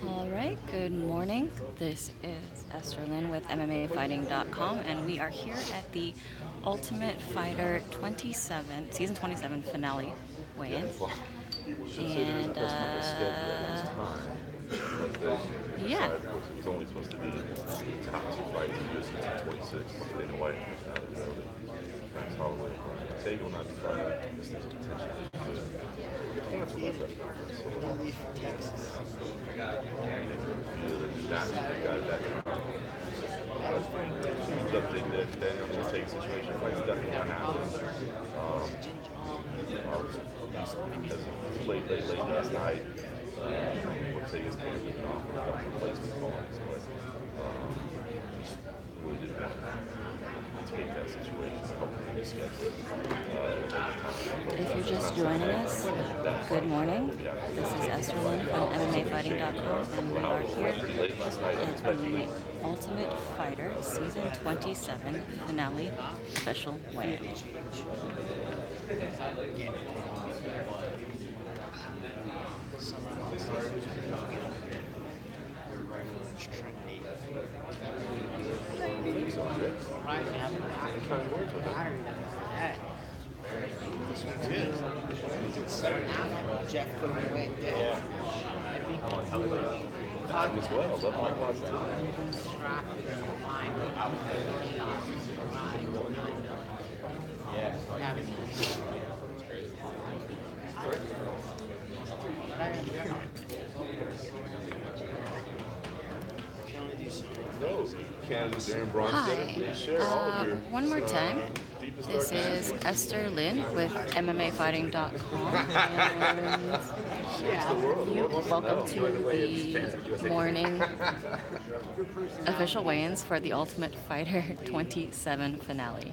All right, good morning. This is Esther Lynn with MMAfighting.com, and we are here at the Ultimate Fighter 27, season 27 finale weigh-ins. And, yeah. It was only supposed to be the top two fights in UFC 226. They didn't wait. That's all the way. Say will not be fighting. This is potential. That's what I Texas. That mistake situation fights definitely not happening. Late last night. Would say his game was off a couple replacement calls, but really didn't want to take that situation. If you're just joining us, good morning. This is Esther Lynn from MMAfighting.com, and we are here at the Ultimate Fighter Season 27 finale special weigh-in. Jeff put him away. Yeah. As well. Love my closet too. Hi. One more time. This is Esther Lynn with MMAfighting.com, and welcome to the morning official weigh-ins for the Ultimate Fighter 27 finale.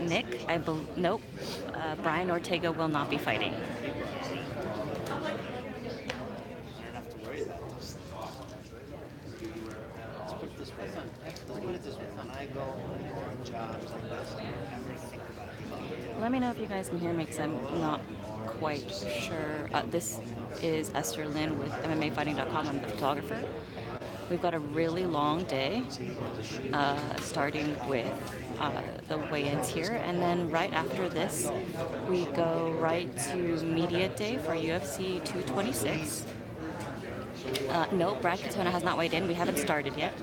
Nick, nope, Brian Ortega will not be fighting. Let me know if you guys can hear me because I'm not quite sure. This is Esther Lynn with MMAfighting.com. I'm the photographer. We've got a really long day, starting with the weigh-ins here, and then right after this, we go right to media day for UFC 226. No, Brad Katona has not weighed in. We haven't started yet.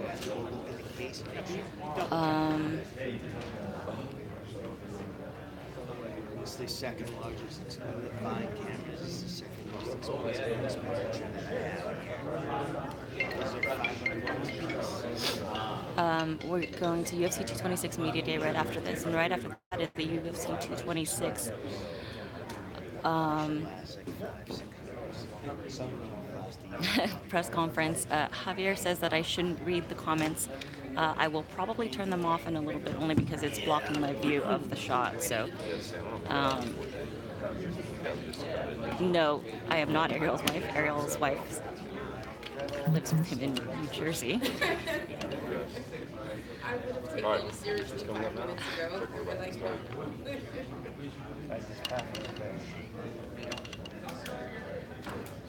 It's the second largest exposure buying cameras. It's the second most expensive expenditure that I have. We're going to UFC 226 Media Day right after this, and right after that is the UFC 226 press conference. Javier says that I shouldn't read the comments. I will probably turn them off in a little bit, only because it's blocking my view of the shot. So, no, I am not Ariel's wife. Ariel's wife lives with him in New Jersey. I would have taken you seriously 5 minutes ago. You're like,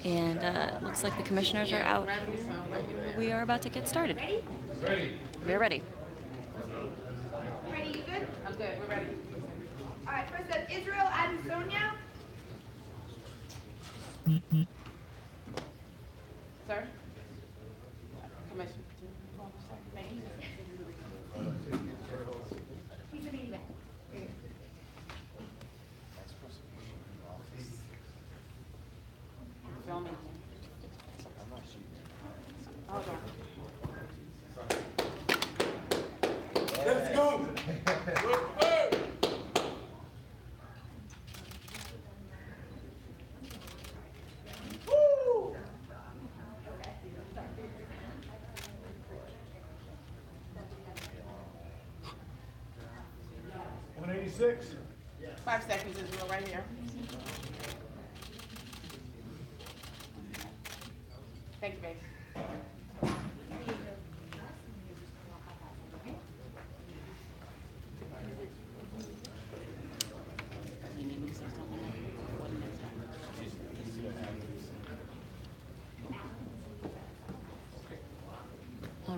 And looks like the commissioners are out. We are about to get started. We're ready. ready, you good? I'm good, we're ready. All right, first up, Israel Adesanya. Sir? Commissioner. He's an event. Filming. Hold on. Let's go! Woo! 186. 5 seconds, Israel, right here. Thank you, babe.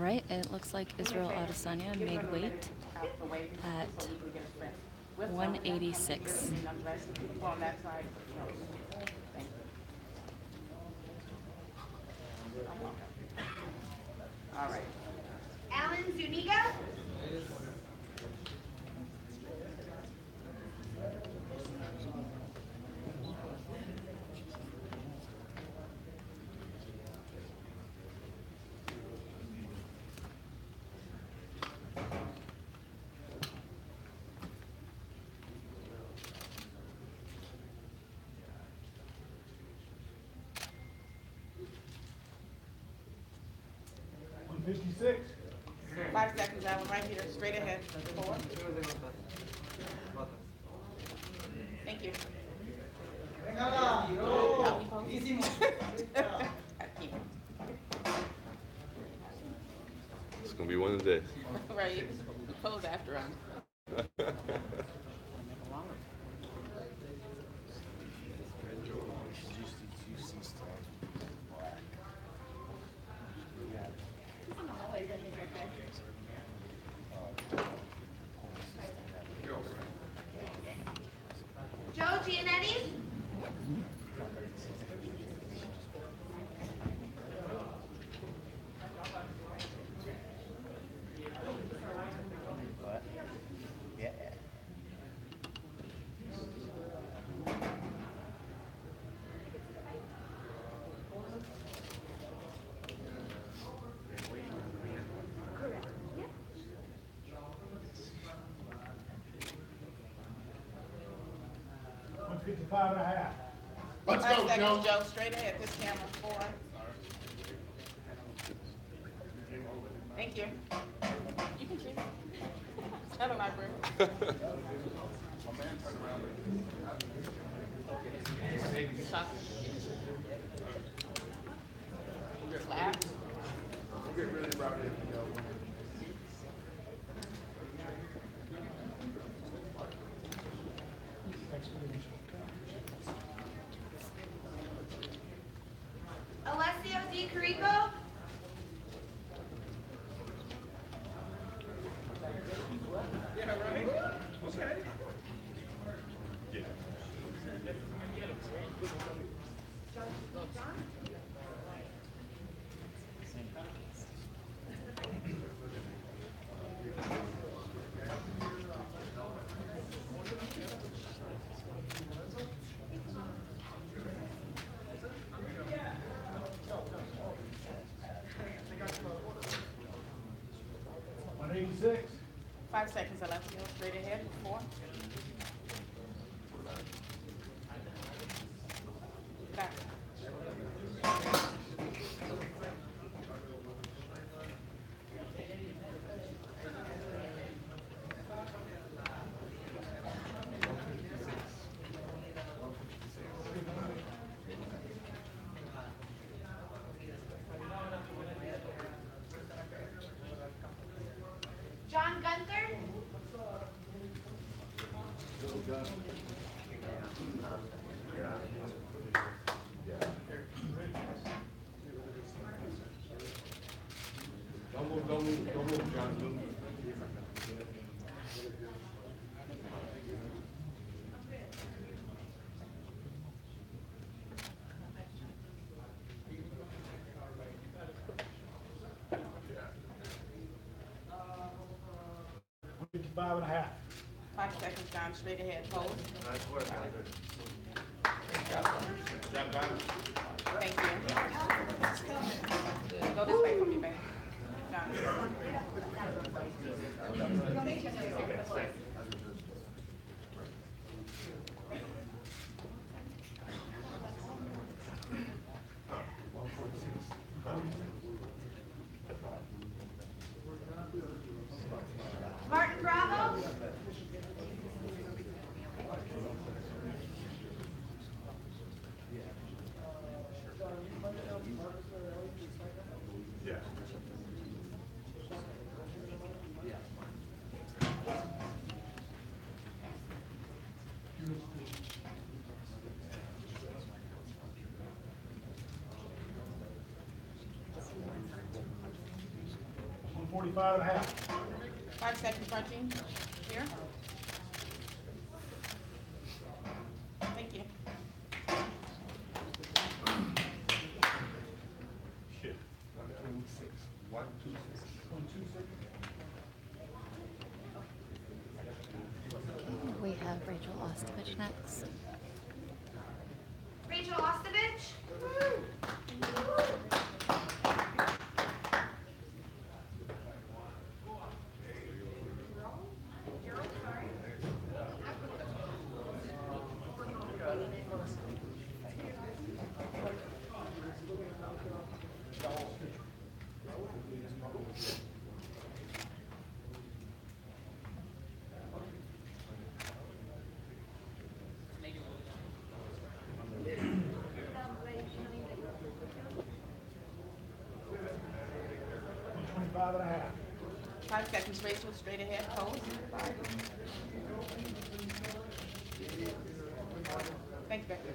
right, it looks like Israel Adesanya made weight at 186. All right. Alan Zuniga. 156. 5 seconds, Alan, right here, straight ahead. 4. Thank you. It's gonna be one of the days. Right, pose after him. Joe Giannetti. 155 and a half. Let's go, seconds, Joe, straight ahead, this camera. 4. Thank you. You can choose. Have a library. Shot. Clap. Alessio Di Carico. 186. 5 seconds, Alessio, straight ahead. 4. Back. John Gunther. 155 and a half. 5 seconds, John, straight ahead. Pose. Nice work. Thank you. Go this way from me, babe. John. Martin Bravo. 145 and a half. 5 seconds, Archie. Here. Thank you. Shit. 126. 126. We have Rachel Ostovich next. Rachel Ostovich. Five and a half. 5 seconds, Rachel, straight ahead, pose. Thank you, Becky.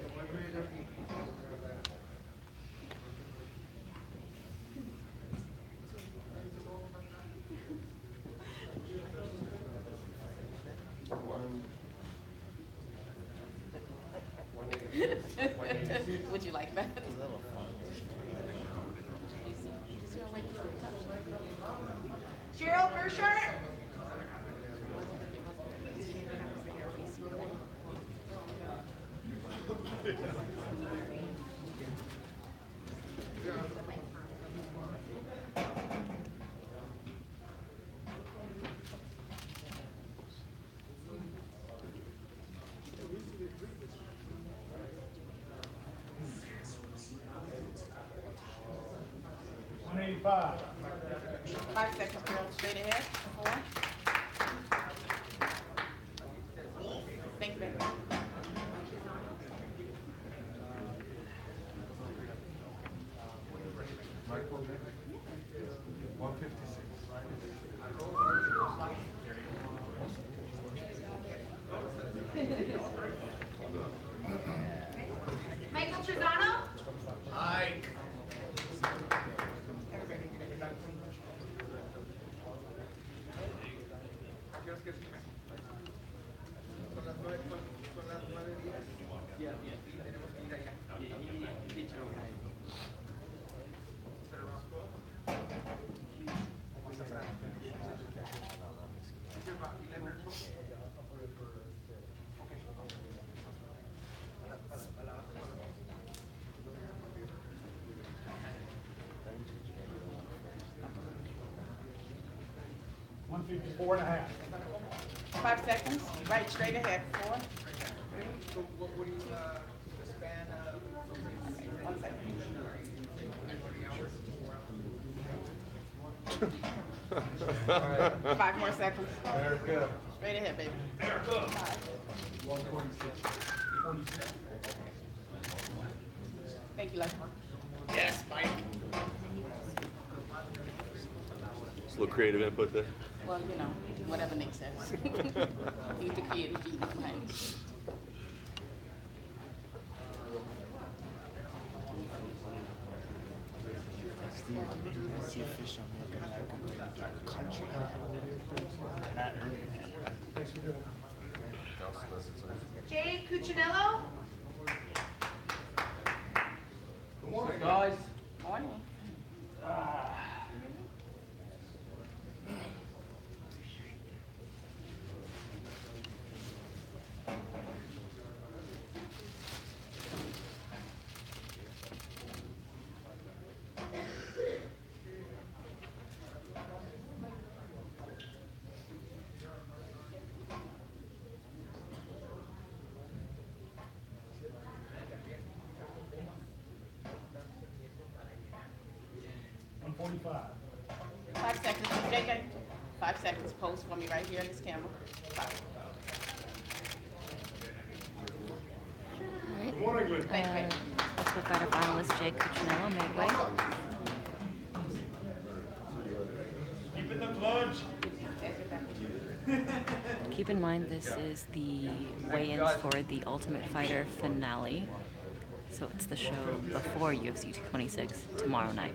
Would you like that? Cheryl Burshart. $185. 5 seconds, girl, straight ahead, 4. Thank you, Becky. Michael, 156. Michael Trezano. $154 and a half. 5 seconds, right, straight ahead, 4. So what do you, the span of? 1 second. 5 more seconds. America. Straight ahead, baby. 5. 126. Thank you, Lexman. Yes, Mike. Just a little creative input there. Well, you know, whatever Nick says. He's the kid, he's behind. It's the official American country. Not urban. Jay Cuccinello. Good morning, guys. Morning. $145. 5 seconds, JJ. 5 seconds, pose for me right here in this camera. 5. All right. Morning, Lynn. Thank you, baby. Ultimate Fighter finalist Jake Cuccinello made way. Keep it the plunge. Keep in mind this is the weigh-ins for the Ultimate Fighter finale. So it's the show before UFC 226 tomorrow night.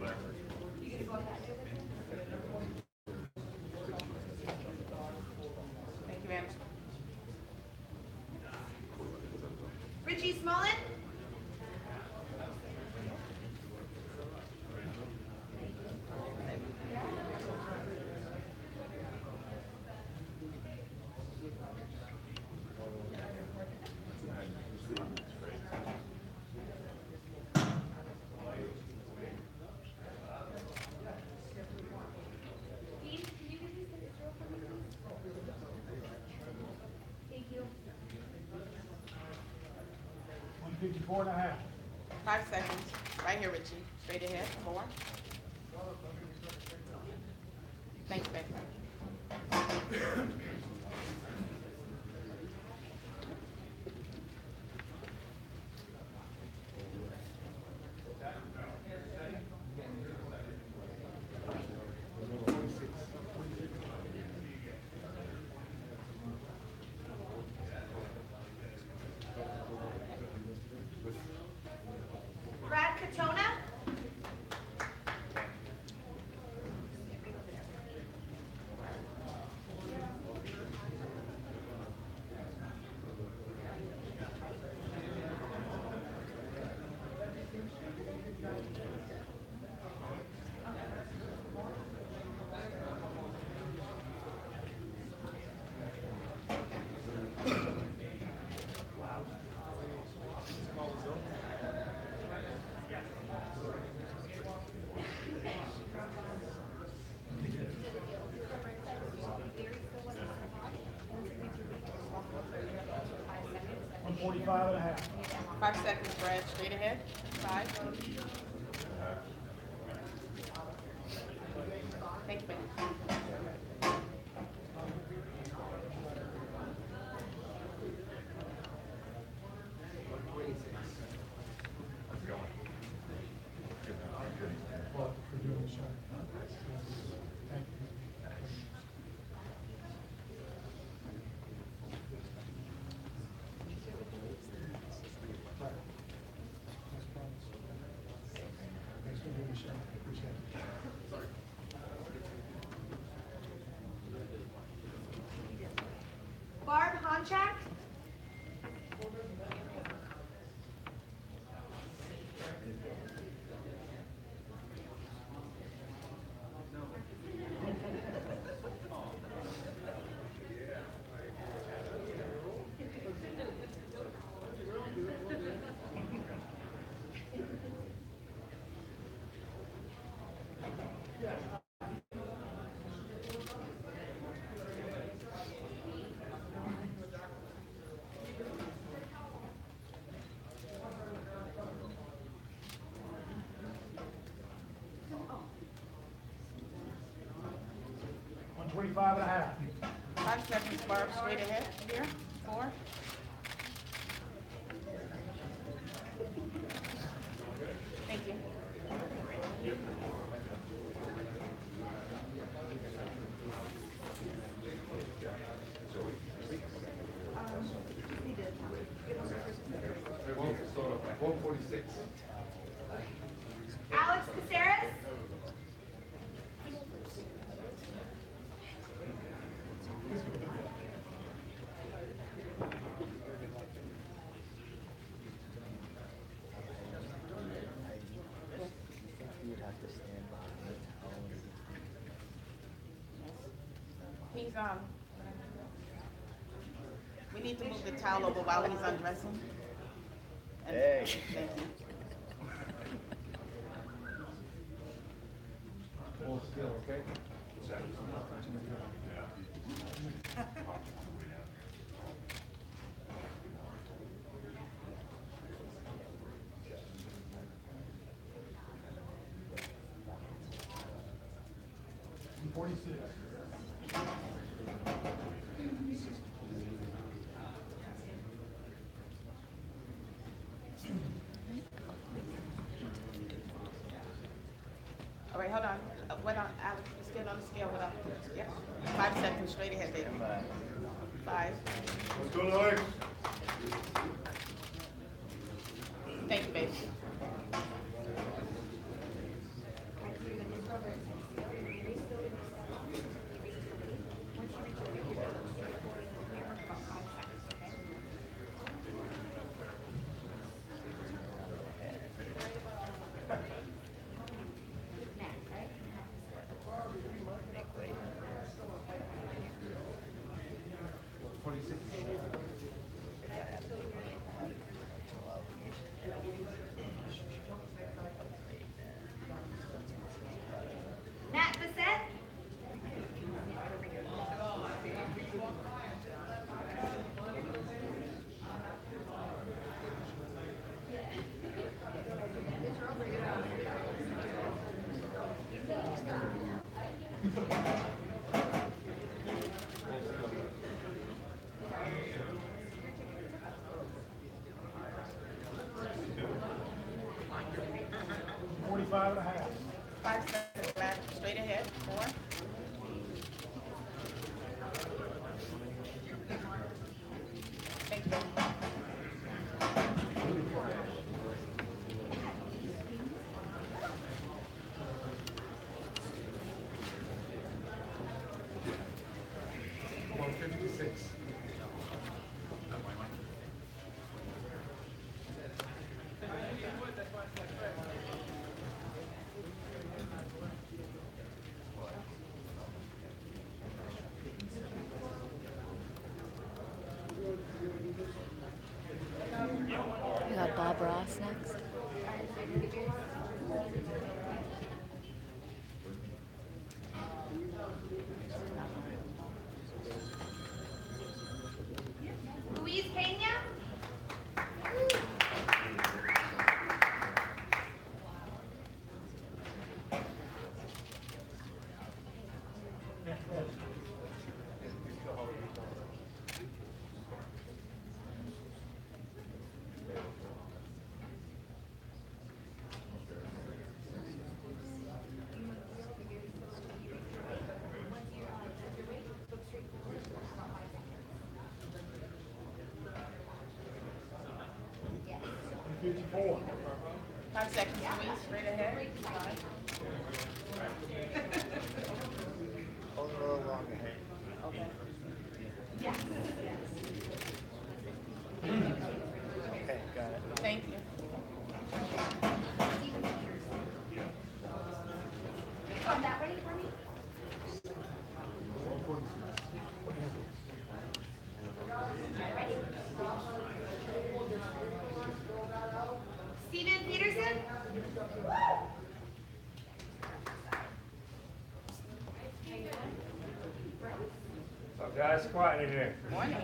154.5. 5 seconds. Right here, Richie. Straight ahead. 4. Thanks, babe. Brad Katona. 145.5. 5 seconds, Brad. Straight ahead. 5. Thank you, babe. Barb Honchak. 125.5. 5 seconds, Barb. Straight ahead. Here. 4. Thank you. Alex Caceres. 'He's we need to move the towel over while he's undressing. And, Hey. Thank you. Hold still, okay? All right, hold on. Wait on, Alex. Let's get on the scale. Hold on. Yep. 5 seconds. Straight ahead, baby. 5. Let's go, Alex. Thank you, baby. 125 and a half. 5 seconds, Matt. Straight ahead. 4. Thank you. We got Bob Ross next. Luis Pena. Yes. 54. 5 seconds, Luis. Straight ahead. 5. Hold a little longer. Okay. Okay, got it. Thank you. Come that way for me. Steven Peterson. Up, guys, quiet in here. Morning.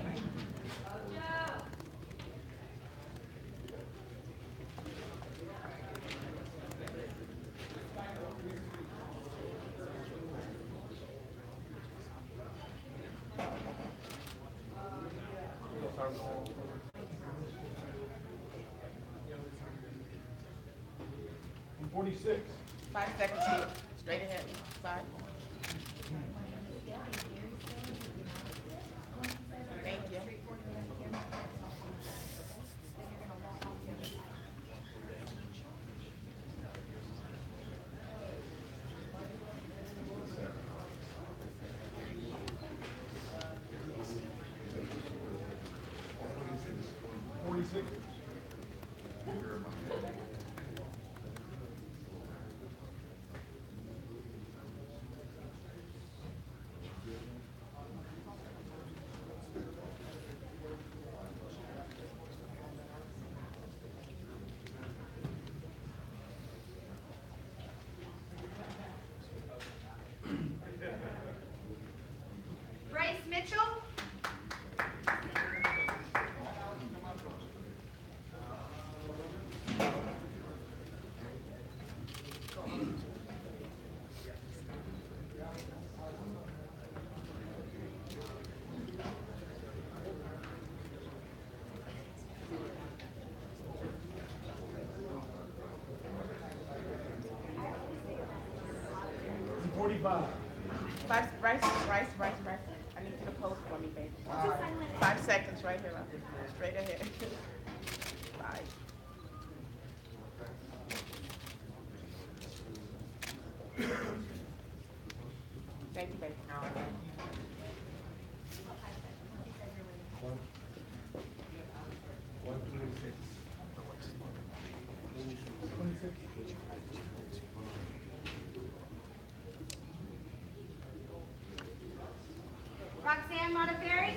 I'm 46. 5 seconds, Luis. Straight ahead. 5. Thank you. Bryce Mitchell. I'm 45. 5, Bryce. I need you to pose for me, baby. 5 seconds right here. Straight ahead. 5. Thank you, baby. 26. Roxanne Modafferi.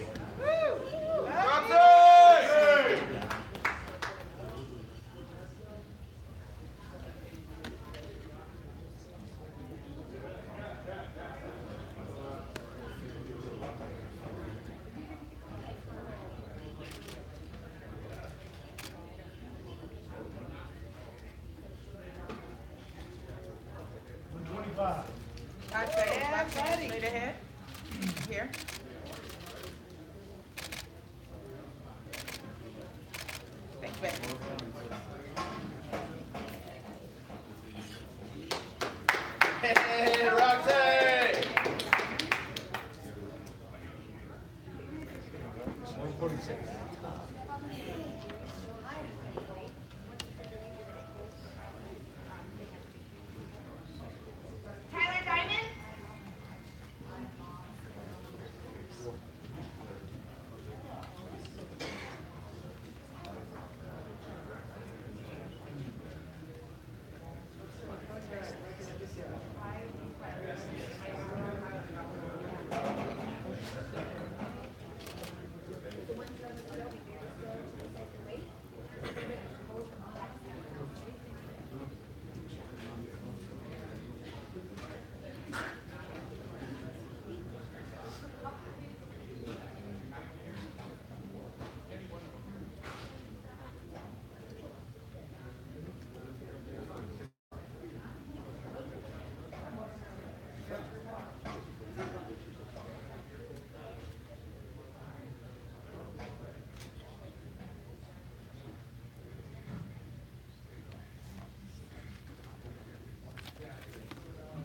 I'm 25. 5 seconds. 5 seconds. Straight ahead. Here. Thank you, baby. Hey, Roxy! 146. Tyler Diamond.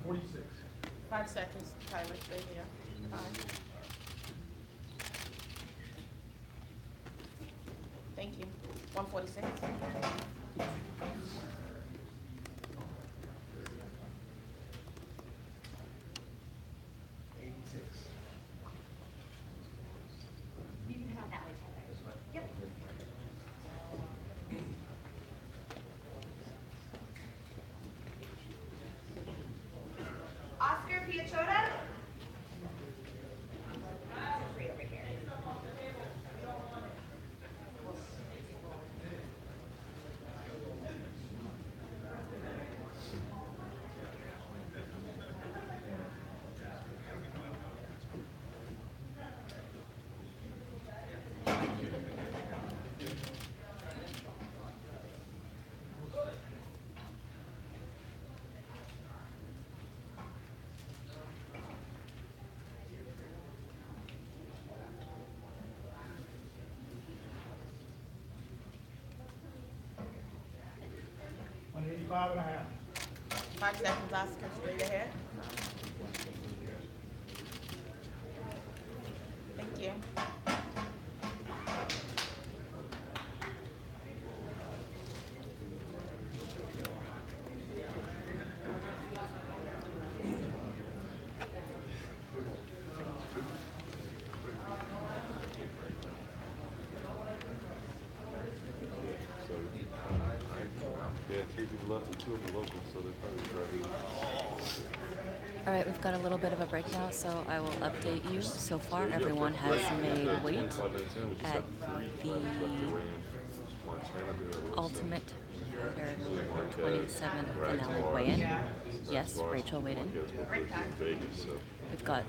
Forty-six. 5 seconds, Tyler, stay here. 5. Thank you. 146. Oscar Piachota. One 85.5. 5 seconds, Oscar, straight ahead. Thank you. So, yeah, 3 people left and 2 of the locals, so they're probably driving. All right, we've got a little bit of a break now, so I will update you. So far, everyone has made weight at the Ultimate Fighter 27 finale weigh-in. Yes, Rachel weighed in. We've got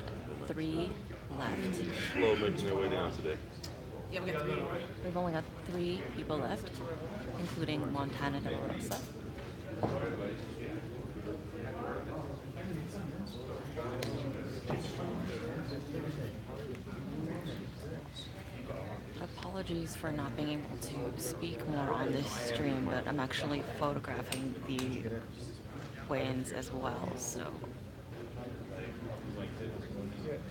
3 left. Slow making their way down today. Yeah, we got 3 more. We've only got 3 people left, including Montana de la Rosa. Apologies for not being able to speak more on this stream, but I'm actually photographing the weigh-ins as well, so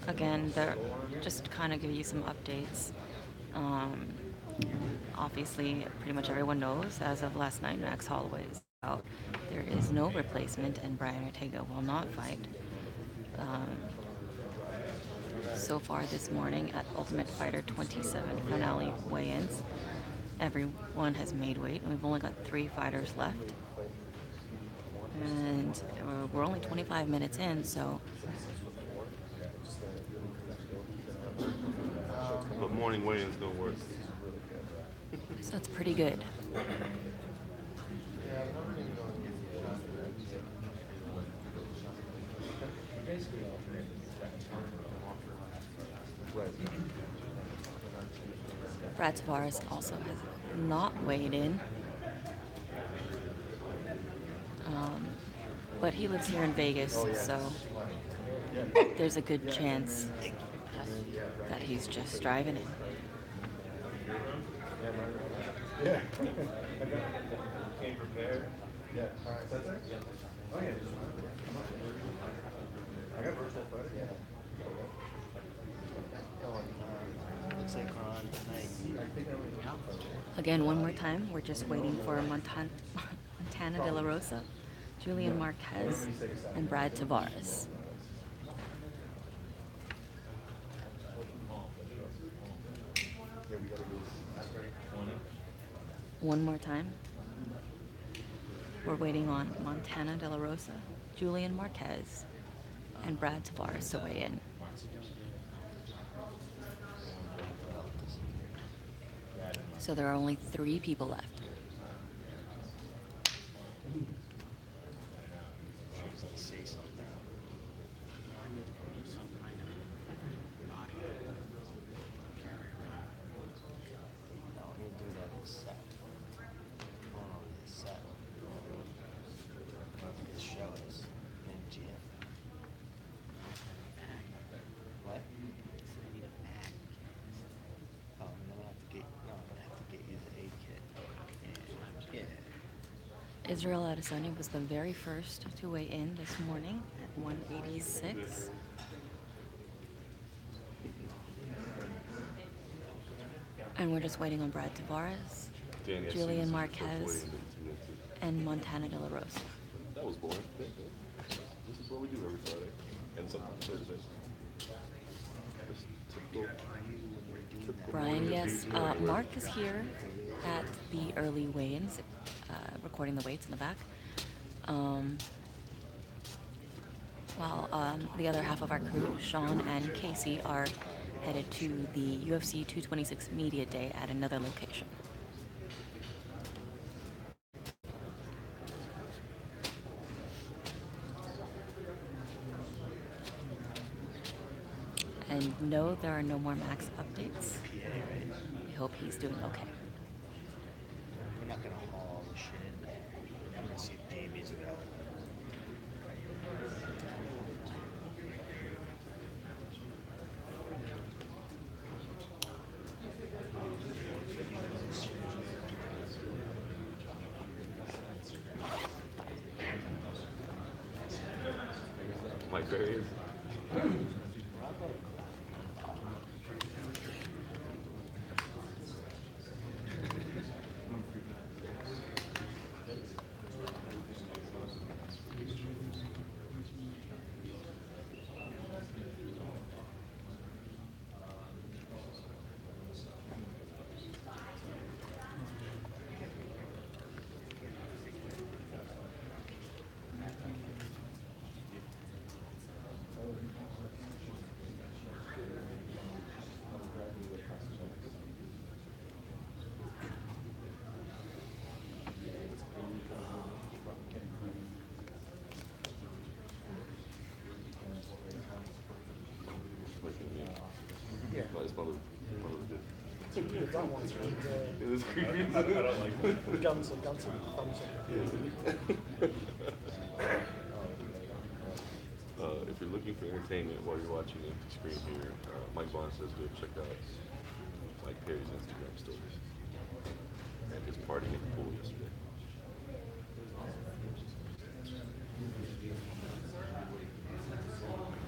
again, they're just kind of give you some updates. Obviously, pretty much everyone knows as of last night, Max Holloway is out. There is no replacement, and Brian Ortega will not fight. So far this morning at Ultimate Fighter 27 finale weigh-ins, everyone has made weight, and we've only got 3 fighters left. And we're only 25 minutes in, so But morning weigh-ins don't work. it's pretty good. Brad Tavares also has not weighed in. But he lives here in Vegas, so there's a good chance that he's just driving in. Yeah. Came prepared. Yeah. All right. That's it? Oh, yeah. Again, one more time, we're just waiting for Montana De La Rosa, Julian Marquez, and Brad Tavares. One more time. We're waiting on Montana De La Rosa, Julian Marquez, and Brad Tavares to weigh in. So there are only 3 people left. Say something. No, he'll do that in set. Oh, no, it's set. His show is in gym. What? I need a Mac. Oh, I'm gonna have to get you the A kit. Yeah. Israel Adesanya was the very first to weigh in this morning at 186. And we're just waiting on Brad Tavares, Danny, I see Julian you Marquez, waiting to get to. and Montana De La Rosa. That was boring. This is what we do every Friday, and sometimes Thursday. Just typical Brian, yes, Mark is here at the early weigh-ins, recording the weights in the back. While the other half of our crew, Sean and Casey, are headed to the UFC 226 Media Day at another location. And no, there are no more Max updates. We hope he's doing okay. We're not gonna haul all the shit in there. I'm gonna see if Jamie's available. Mike Berry is. Yeah. His mother did. That one's good. It was creepy. I don't like it. The guns and thumbs up. If you're looking for entertainment while you're watching Empty Screen here, Mike Bond says go check out Mike Perry's Instagram stories and his party at the pool yesterday.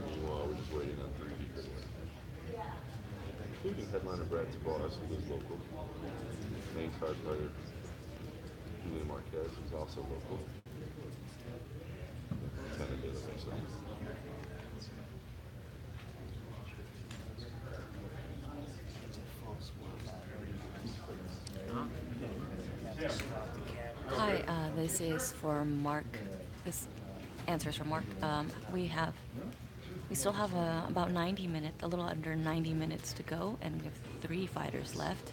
Meanwhile, we're just waiting on 3 people, including headliner Brad Tavares, who is local. Main card fighter Julian Marquez, who's also local. Montana De La Rosa. Hi, this is for Mark. This answers for Mark. We still have about 90 minutes, a little under 90 minutes to go, and we have 3 fighters left.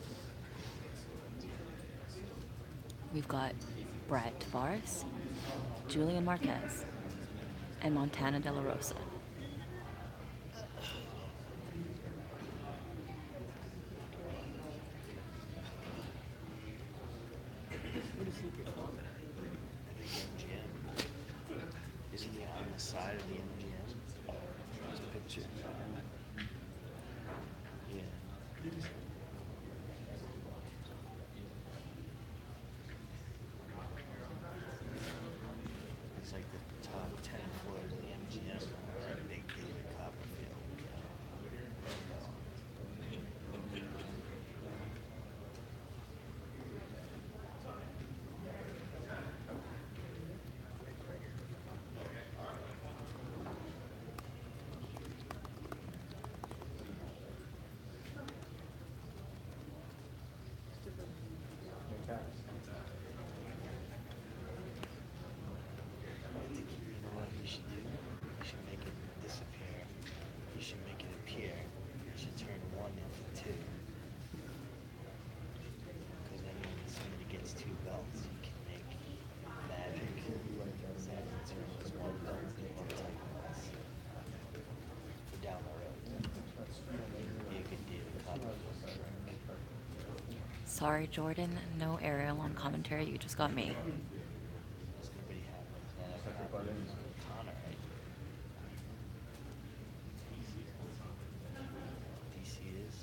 We've got Brad Tavares, Julian Marquez, and Montana De La Rosa. Isn't he on the side of the MGM? His picture. Yeah. It's like the top 10 floors of the MGM. Sorry, Jordan, no Ariel on commentary. You just got me. Does anybody have Connor, right? DC is.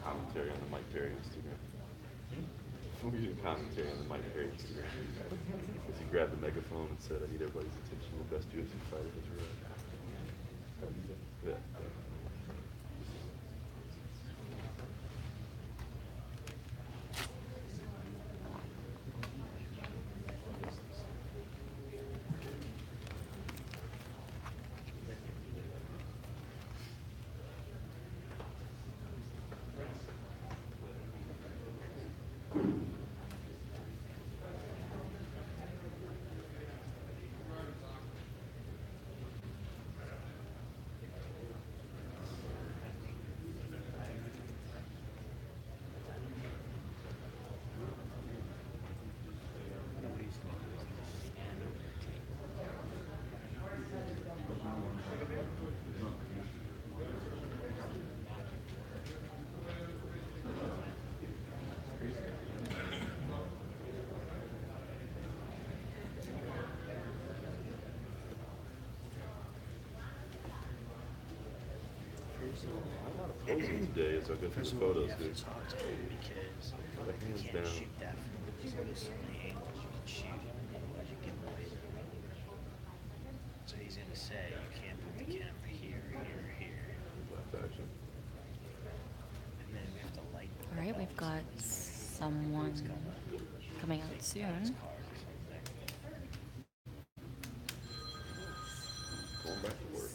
Commentary on the Mike Perry Instagram. We're using commentary on the Mike Perry Instagram. Because he grabbed the megaphone and said, I need everybody's attention. The best UFC fighter is right. Yeah. I'm not opposing today as I go through First the of all, photos, you have dude. to talk to him because Like, you hands can't down. shoot that from there's only so many angles you can shoot, otherwise you get noise. So he's gonna say you can't put the camera here, here, here. Left action. And then we have to light the All right, we've got someone coming out soon. card or something. Going back to work.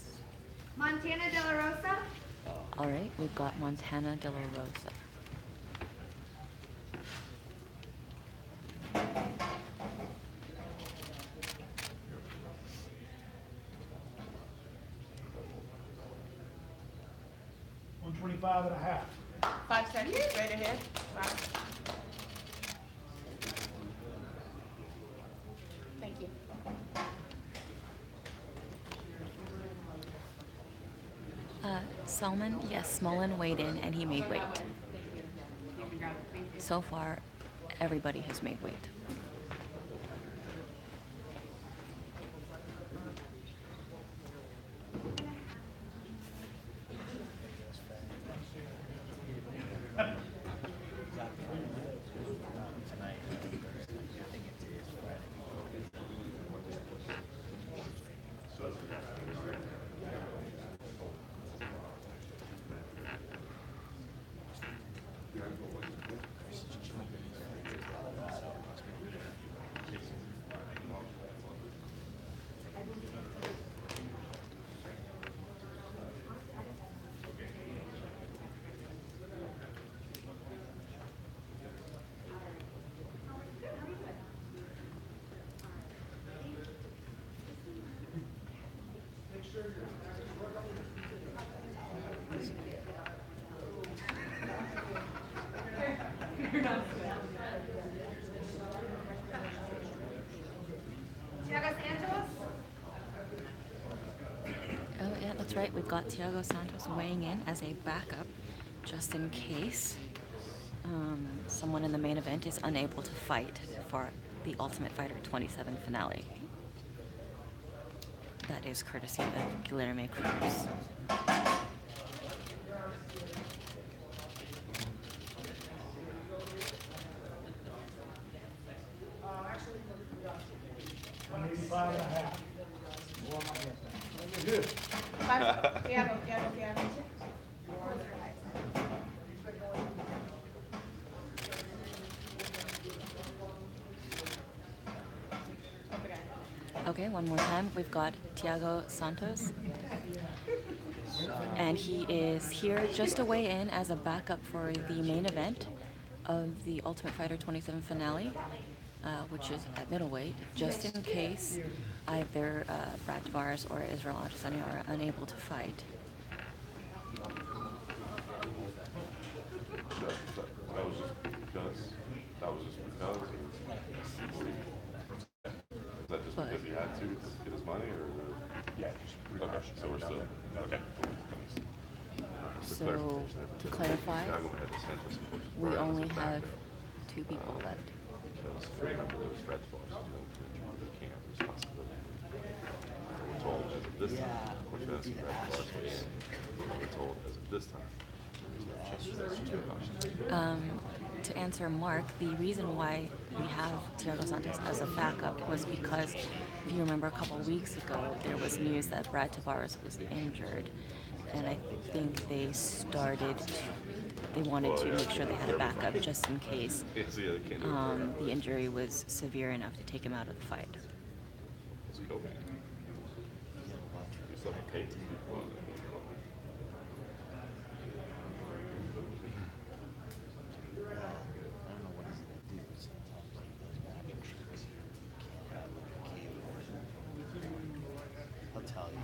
Montana De La Rosa. All right, we've got Montana De La Rosa. $125 and a half. 5 seconds, straight ahead. 5. Thank you. Salman, yes, Smolin weighed in and he made weight. So far, everybody has made weight. Tonight, I think it is Friday. Thiago Santos. Oh, yeah, that's right. We've got Thiago Santos weighing in as a backup, just in case someone in the main event is unable to fight for the Ultimate Fighter 27 finale. That is courtesy of Guilherme Cruz. $185 and a half. Thiago, Thiago, Thiago. Okay, one more time. We've got Thiago Santos. And he is here just to weigh in as a backup for the main event of the Ultimate Fighter 27 finale, which is at middleweight, just in case either Brad Tavares or Israel Adesanya are unable to fight. That was just because. That was just because. that just But- because he had to get his money, or? Yeah, just Okay, precautions. so we're still, okay. So, to clarify, we only have 2 people left. Because three of those red flags, the camp responsibility. We're told as of this time, which has red flags, we're told as of this time. There's no change. To answer Mark, the reason why we have Thiago Santos as a backup was because, if you remember a couple of weeks ago, there was news that Brad Tavares was injured. And I think they wanted to make sure they had a backup just in case the injury was severe enough to take him out of the fight. It's COVID. It's like a cake. I'll tell you.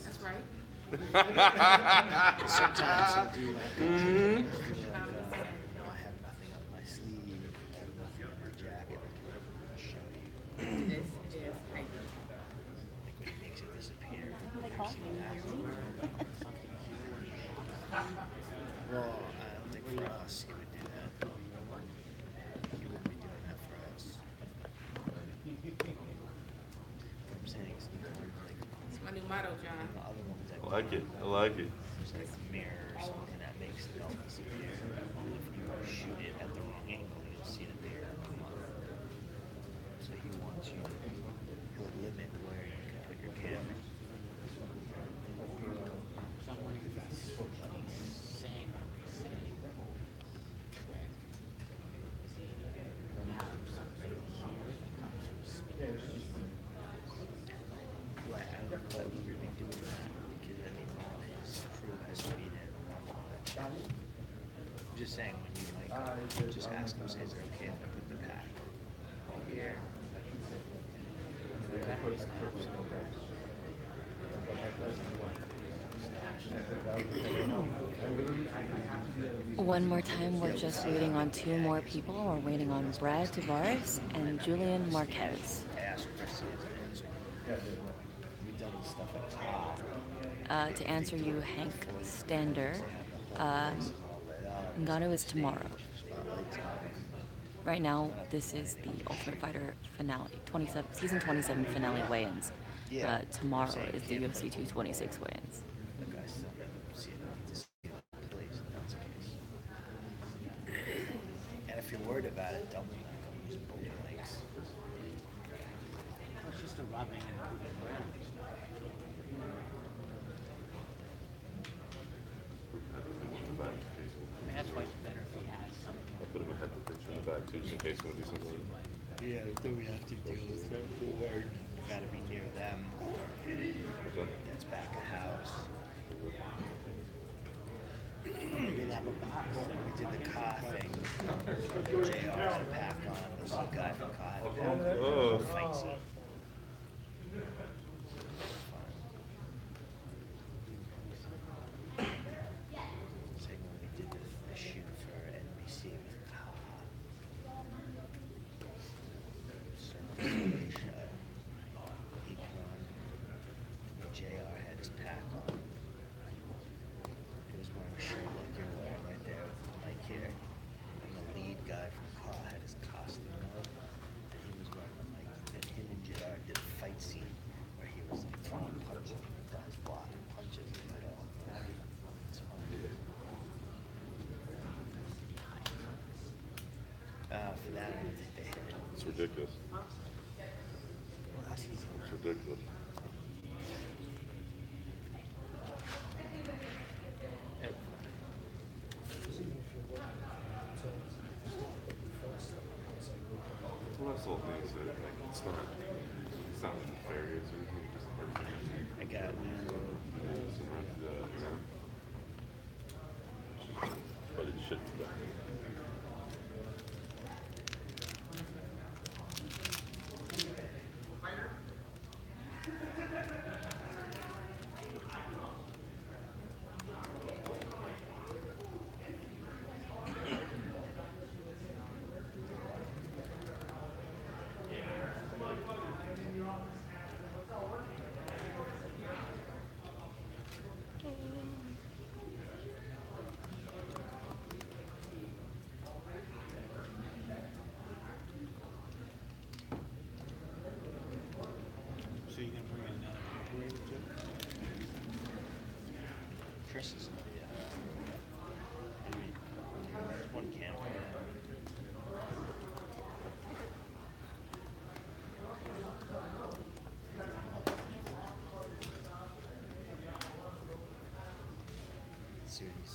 That's right. Sometimes he'll do like I have nothing up my sleeve, nothing in my jacket, I'll show you. This is paper. Like when he makes it disappear. Well, I don't think for us he would do that. He wouldn't be doing that for us. What I'm saying is, you know, like It's my new motto, John. the other ones that I like it. I like it. there's like a mirror or something that makes the belt disappear. If you shoot it at the wrong angle, you'll see the mirror come up. So he wants you to, he'll limit where you can put your camera. Well, I don't know why we would be doing that, because I mean, his crew has been in. I'm just saying, when you like, just ask him, say, is it okay if I put the pack here? One more time, we're just waiting on 2 more people. We're waiting on Brad Tavares and Julian Marquez. Ask Chris his answer. We've done this stuff at top. To answer you, Hank Stander, Ngannou is tomorrow. Right now, this is the Ultimate Fighter finale, season 27 finale weigh-ins. Tomorrow is the UFC 226 weigh-ins. The guy still never see it, to see it plays, if that's the case. And if you're worried about it, don't use both legs. It's just a rubbing and moving around. I mean, that's why it's better if he has some. I put him ahead of the picture in the back too, just in case we do something. Yeah, then we have to deal with that. You gotta be near them. That's back of house. We didn't have a box. We did the car thing. JR had a pack on. This little guy from car had a pack on. Oh. Fight scene. Same when we did the shoot for NBC with Kaha. Circle shot. He won. JR had his pack on. He was wearing a shirt like you're wearing right there with the mic here. And the lead guy from Kaha had his costume on. And he was wearing the mic. And him and JR did a fight scene where he was like throwing punches. The guy's blocking punches in the middle. It's fun. For that, I don't think they hit it. It's ridiculous. Last season. It's ridiculous. Well, that's all things that, like, it's not nefarious or anything, just hard. I got But it should be done.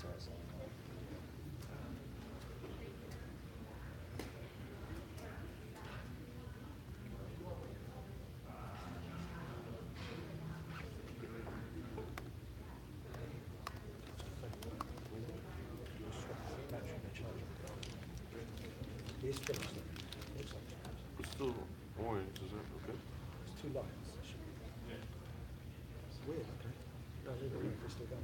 says. He's finished. Looks like that. It's still orange, is that okay? It's 2 lines. It's weird, okay. No, leave it, we're still going.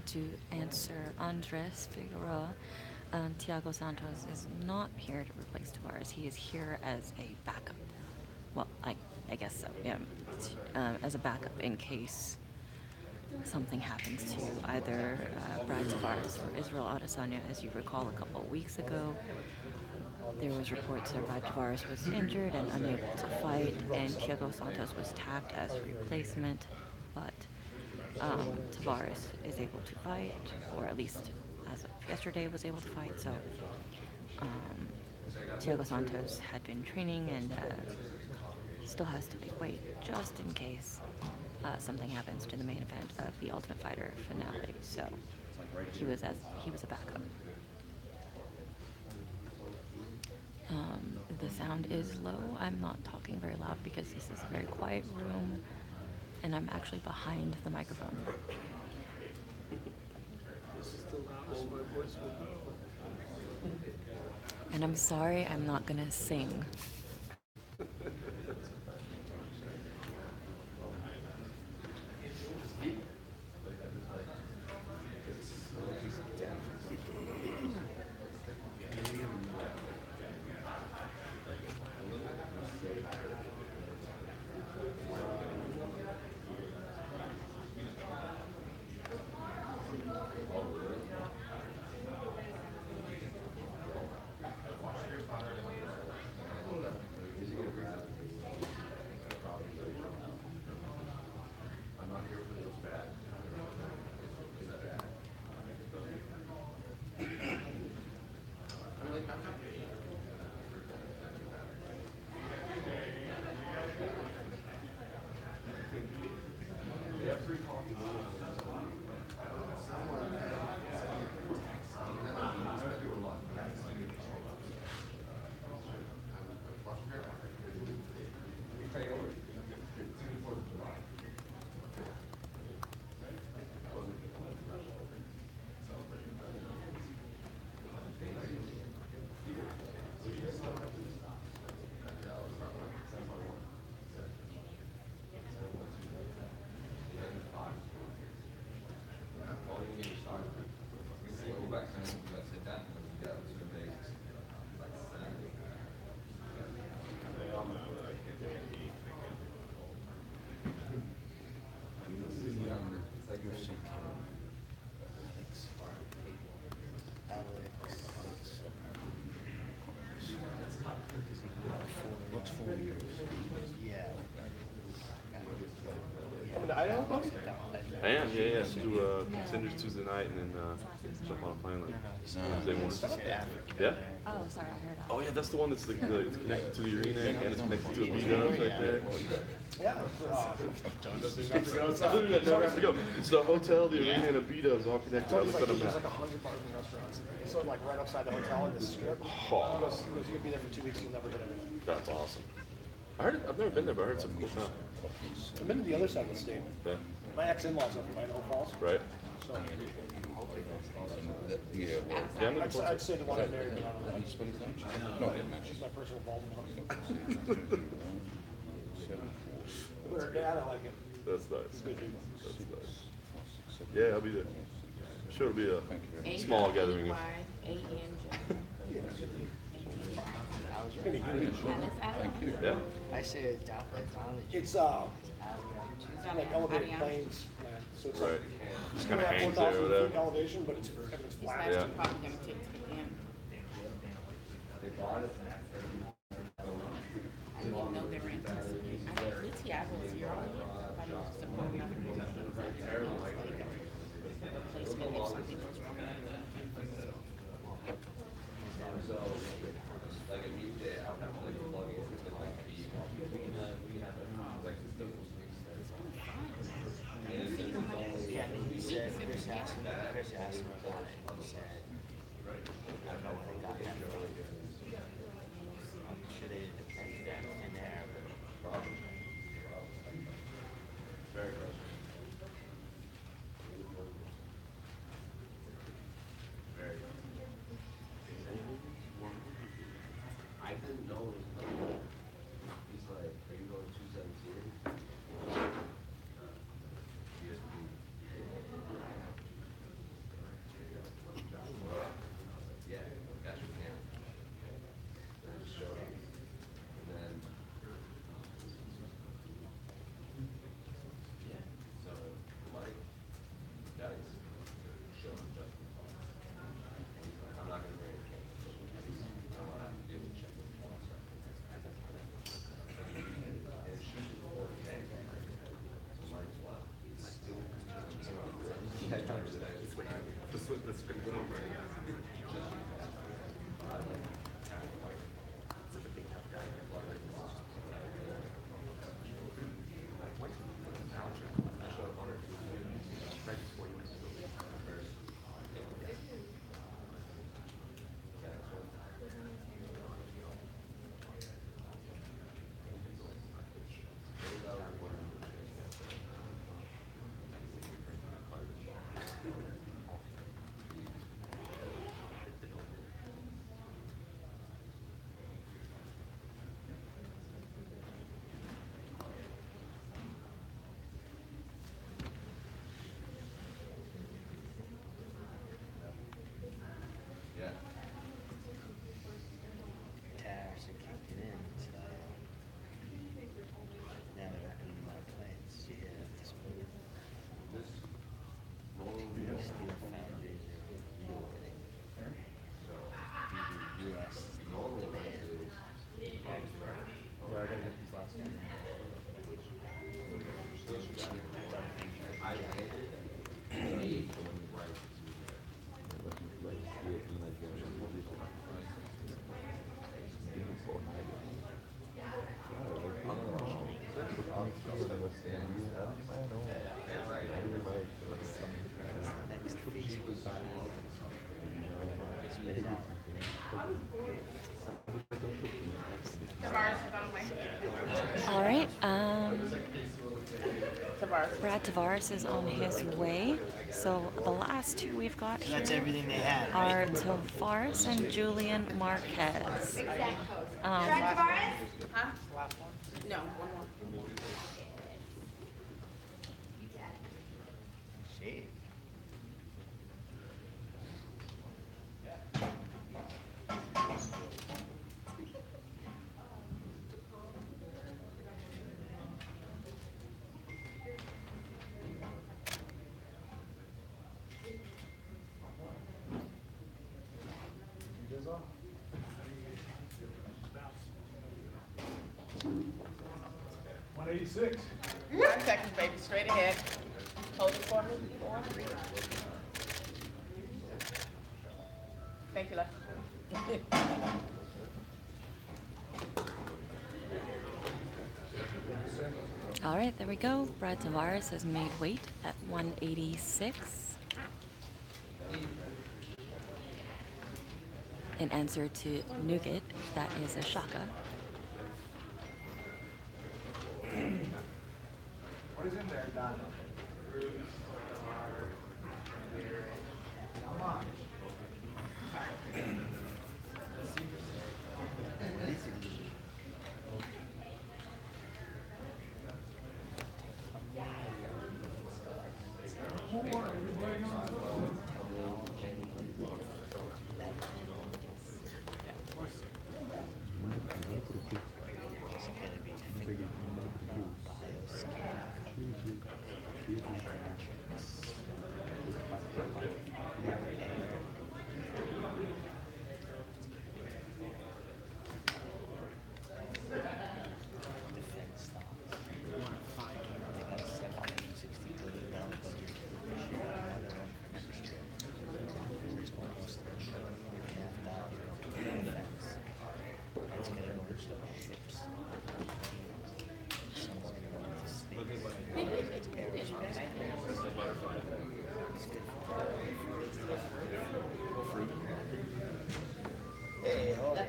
To answer Andres Figueroa, Tiago Santos is not here to replace Tavares. He is here as a backup. Well, I guess so, yeah. As a backup in case something happens to either Brad Tavares or Israel Adesanya. As you recall, a couple of weeks ago, there was reports that Brad Tavares was injured and unable to fight, and Tiago Santos was tapped as a replacement, but Tavares is able to fight, or at least as of yesterday was able to fight. So Tiago Santos had been training and still has to make weight just in case something happens to the main event of the Ultimate Fighter finale. So he was a backup. The sound is low. I'm not talking very loud because this is a very quiet room, and I'm actually behind the microphone. And I'm sorry, I'm not gonna sing. What's 4 years? Yeah. fine. Yeah. Do contenders Tuesday night and then jump on a plane like Wednesday morning. Yeah. Oh, sorry, I heard. Oh yeah, that's the one that's it's connected to the arena and it's connected to a B-Dubs right there. Yeah. I literally never have to go. It's the hotel, the arena, and a B-Dubs all connected. I looked at a There's like map. 100 bars and restaurants. It's sort of like right outside the hotel in the strip. He goes, you'll be there for 2 weeks, you'll never get everything. That's awesome. I heard. I've never been there, but I heard some cool stuff. I've been to the other side of the state. Yeah. My ex-in-laws are from Idaho Falls. Right. So Yeah. I'm looking forward to I'd say the one I married, but I don't know. No. She's my personal Baltimore. With her dad, I like it. That's nice. Good people. That's nice. Yeah, I'll be there. I'm sure it'll be a small gathering. Yeah. I say it's down by college. It's like elevated planes, man. So it's Right. like Just kind of 4,000 hangs there or feet whatever. elevation, but it's everything's flat. Yeah. Probably gonna take to the end. I didn't even know they were anticipating. I think UTI was here all year. I know it's supporting other people. Replacement if something was wrong. Yeah, he said, Chris asked him about it. He said, I don't know where they got that from. I'm sure they didn't pay that in there, but. I didn't know. He's like, are you going 217? Yeah, got you, man. Then I just showed up. And then, yeah, so, like, guys, show him Justin. And he's like, I'm not gonna bring a cake. I want to do a check. And she's before the day. So might as well. It's still. Yeah, Just look this big one right now. Yeah. Tariffs are kicking in, so now they're opening more planes. Yeah, this one. This The steel foundries are reopening. So the U.S. demand. Next week. Spit it out. Tavares is on my. All right. Tavares. Brad Tavares is on his way. So the last two we've got So that's here everything they had, are right? Tavares and Julian Marquez. Brad Tavares? Huh? No, one more. Shit. $186. 5 seconds, baby, straight ahead. Hold it for me. 4. Thank you, Les. All right, there we go. Brad Tavares has made weight at 186. In answer to Nougat, that is a shaka. What is in there, Don? Come on.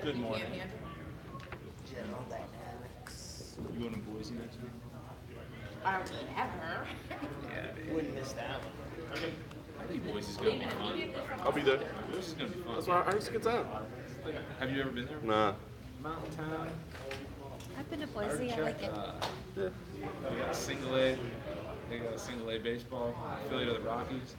Good morning. General Dynamics. You going to Boise next week? I would never. Yeah, Wouldn't miss that one. I think Boise's gonna be fun. I'll be there. Boise's gonna be fun. That's why I heard it's a good time. Have you ever been there? Nah. Mountain town. I've been to Boise. I like it. Yeah. We got a single A. They got a single A baseball. Affiliate of the Rockies.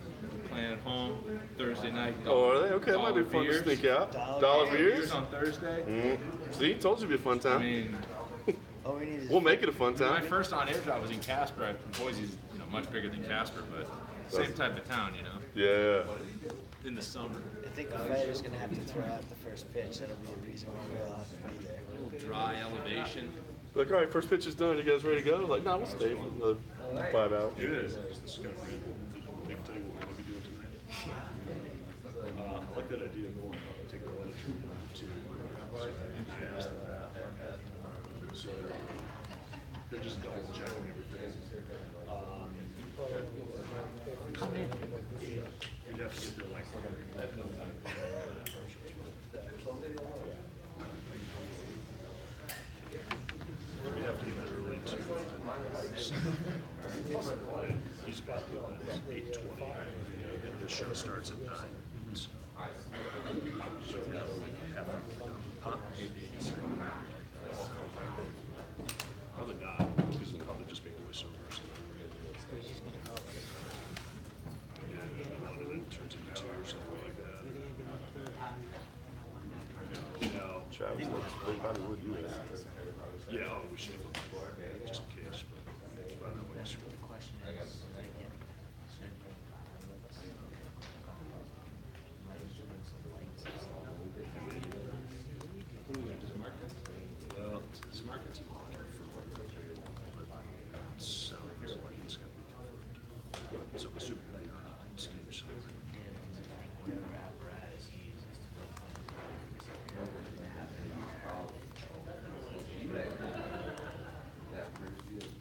Playing at home Thursday night. Oh, are they? Okay, that might be fun to sneak out. Dollar beers? On Thursday. See, told you it'd be a fun I time. mean, All we need is We'll make it a fun my time. first on-air job was in Casper. Boise's, much bigger than Casper, but same type of town, Yeah. in the summer. I think the fighter's gonna have to throw out the first pitch. That'll be the reason why we'll have to be there. A little dry elevation. Like, all right, first pitch is done. You guys ready to go? Like, nah, we'll stay for another 5 hours. It is. This is gonna be, they can tell you what we're gonna be doing tonight. I like that idea of going, take the lunch to, so they're just double checking everything. You'd have to sit there like. We have to get there early too. He's about to go at 8:20, and the show starts at 9. So we have half an hour. Huh? Probably not, because they'll probably just make voiceovers. Yeah, and then it turns into 2 or something like that. No. Travis looks big. Probably would do that. Yeah, oh, we should have looked for it, just in case, but I don't know what's The question is, well, this market's looking for sounds like it's gonna be confirmed. So assuming they are, it seems. whatever apparatus he uses to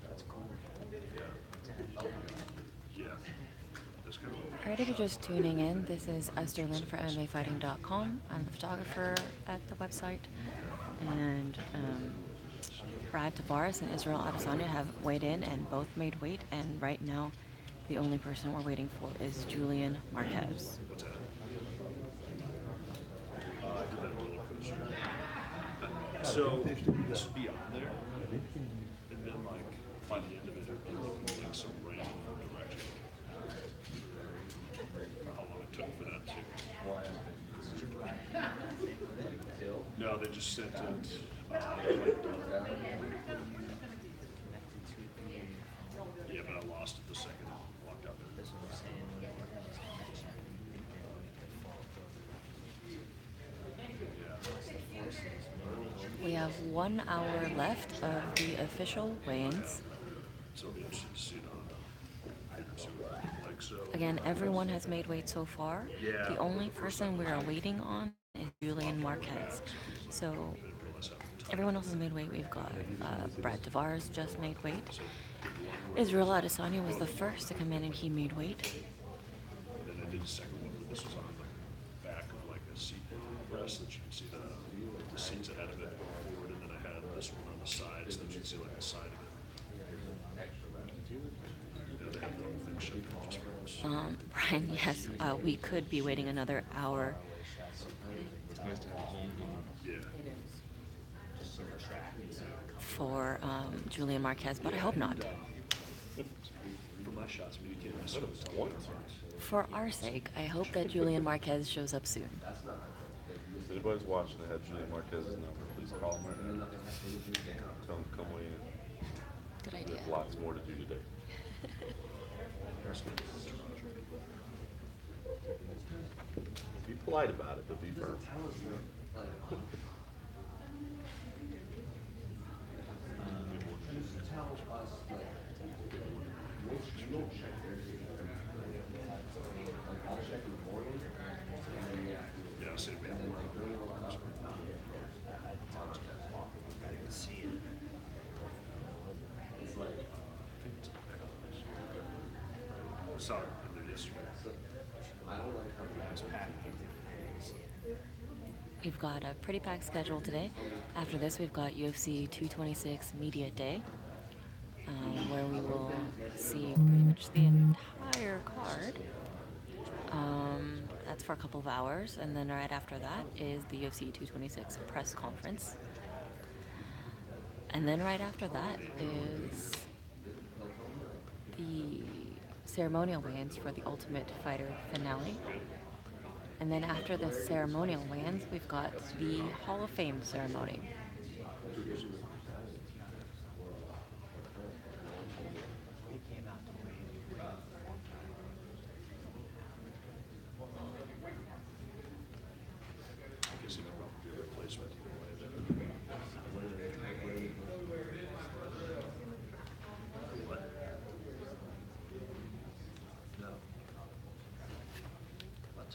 That's cool. Yeah. That's kind of. Alright, if you're just tuning in, this is Esther Lynn for MMAfighting.com. I'm the photographer at the website. And Brad Tavares and Israel Adesanya have weighed in and both made weight. And right now, the only person we're waiting for is Julian Marquez. What's that? I did that roller coaster. So this would be on there, and then like by the end of it, it'd be looking like some random direction. How long it took for that to. No, they just sent it. Yeah, but I lost it the second I walked out there. That's what I'm saying. We have 1 hour left of the official weigh-ins. So it'll be interesting to see it on. Again, everyone has made weight so far. The only person we are waiting on is Julian Marquez. So everyone else has made weight. We've got Brad Tavares just made weight. Israel Adesanya was the first to come in and he made weight. And then I did a second one, but this was on the back of like a seat press that you can see the seats ahead of it forward, and then I had this one on the side so that you can see like the side of it. Yeah, they have their own thing shipped just for us. Brian, yes, we could be waiting another hour. Yeah. For Julian Marquez, but I hope not. For my shots, maybe you can't miss it. For our sake, I hope that Julian Marquez shows up soon. If anybody's watching that have Julian Marquez's number, please call him right now. Tell him to come weigh in. Good idea. There's lots more to do today. Be polite about it, but be firm. Yeah, same man. Sorry, I'm there yesterday. We've got a pretty packed schedule today. After this, we've got UFC 226 Media Day, where we will see pretty much the entire card. That's for a couple of hours, and then right after that is the UFC 226 press conference. And then right after that is the ceremonial weigh-ins for the Ultimate Fighter finale. And then after the ceremonial weigh-ins, we've got the Hall of Fame ceremony. I guess it would probably be a replacement. What? No. What?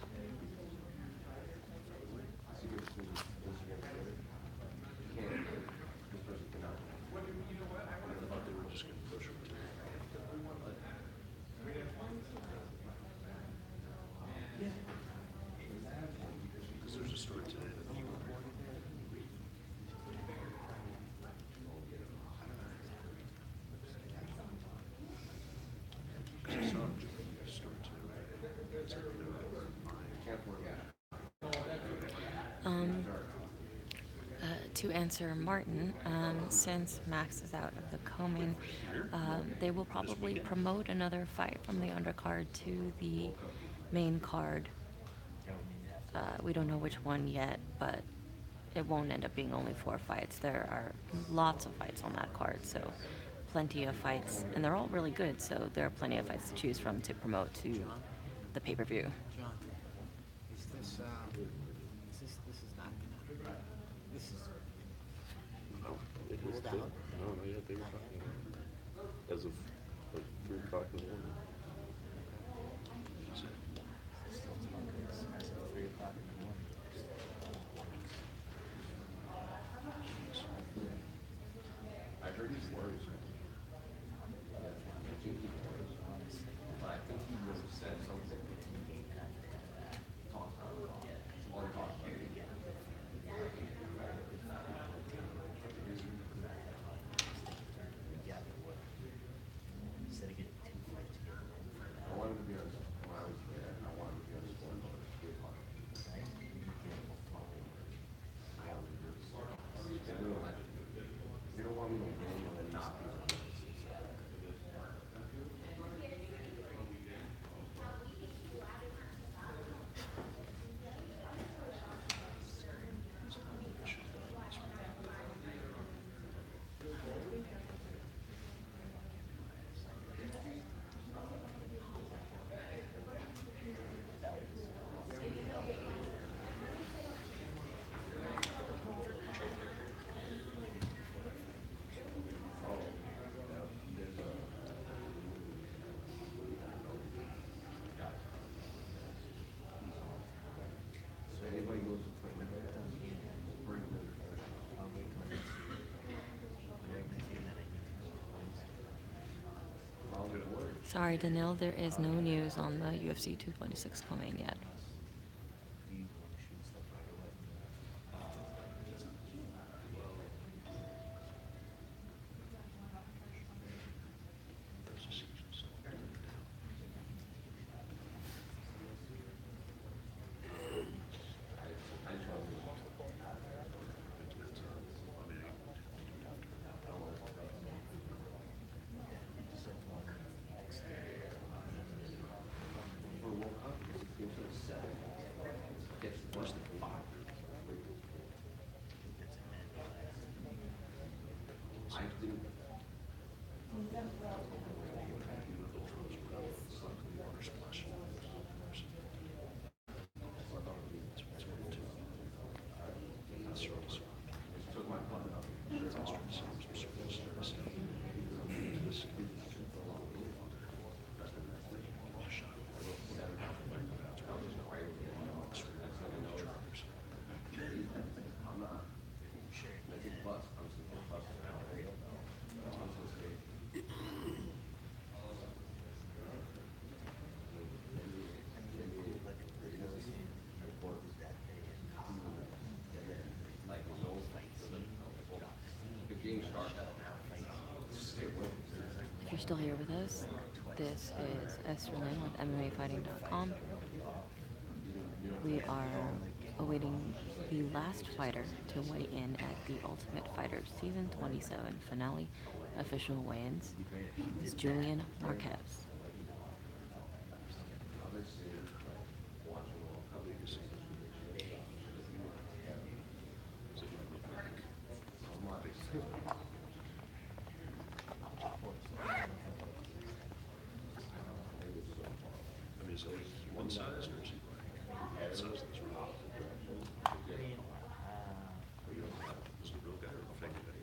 I thought they were just going to push them to. Because there's a story today that you reported. Because I saw a story today. It's like To answer Martin, since Max is out of the co-main, they will probably promote another fight from the undercard to the main card. We don't know which one yet, but it won't end up being only 4 fights. There are lots of fights on that card, so plenty of fights, and they're all really good, so there are plenty of fights to choose from to promote to the pay-per-view. John, is this is not gonna, this is No, it was Ruled good. out. No, yeah, they were talking about it. As of like 3 o'clock in the morning. still talking as of 3 o'clock in the morning. I heard he's worried. But I think he was said something. Talk or talk. Yeah, they would. Instead of getting 2 fights together. Sorry, Danielle, there is no news on the UFC 226 coming yet. Do you want to shoot stuff right away? If you're still here with us, this is Esther Lynn with MMAfighting.com. We are awaiting the last fighter to weigh in at the Ultimate Fighter Season 27 finale official weigh-ins. It's Julian Marquez. I mean, is it like one size or is it like size that's real? Is it a real guy or a fake guy?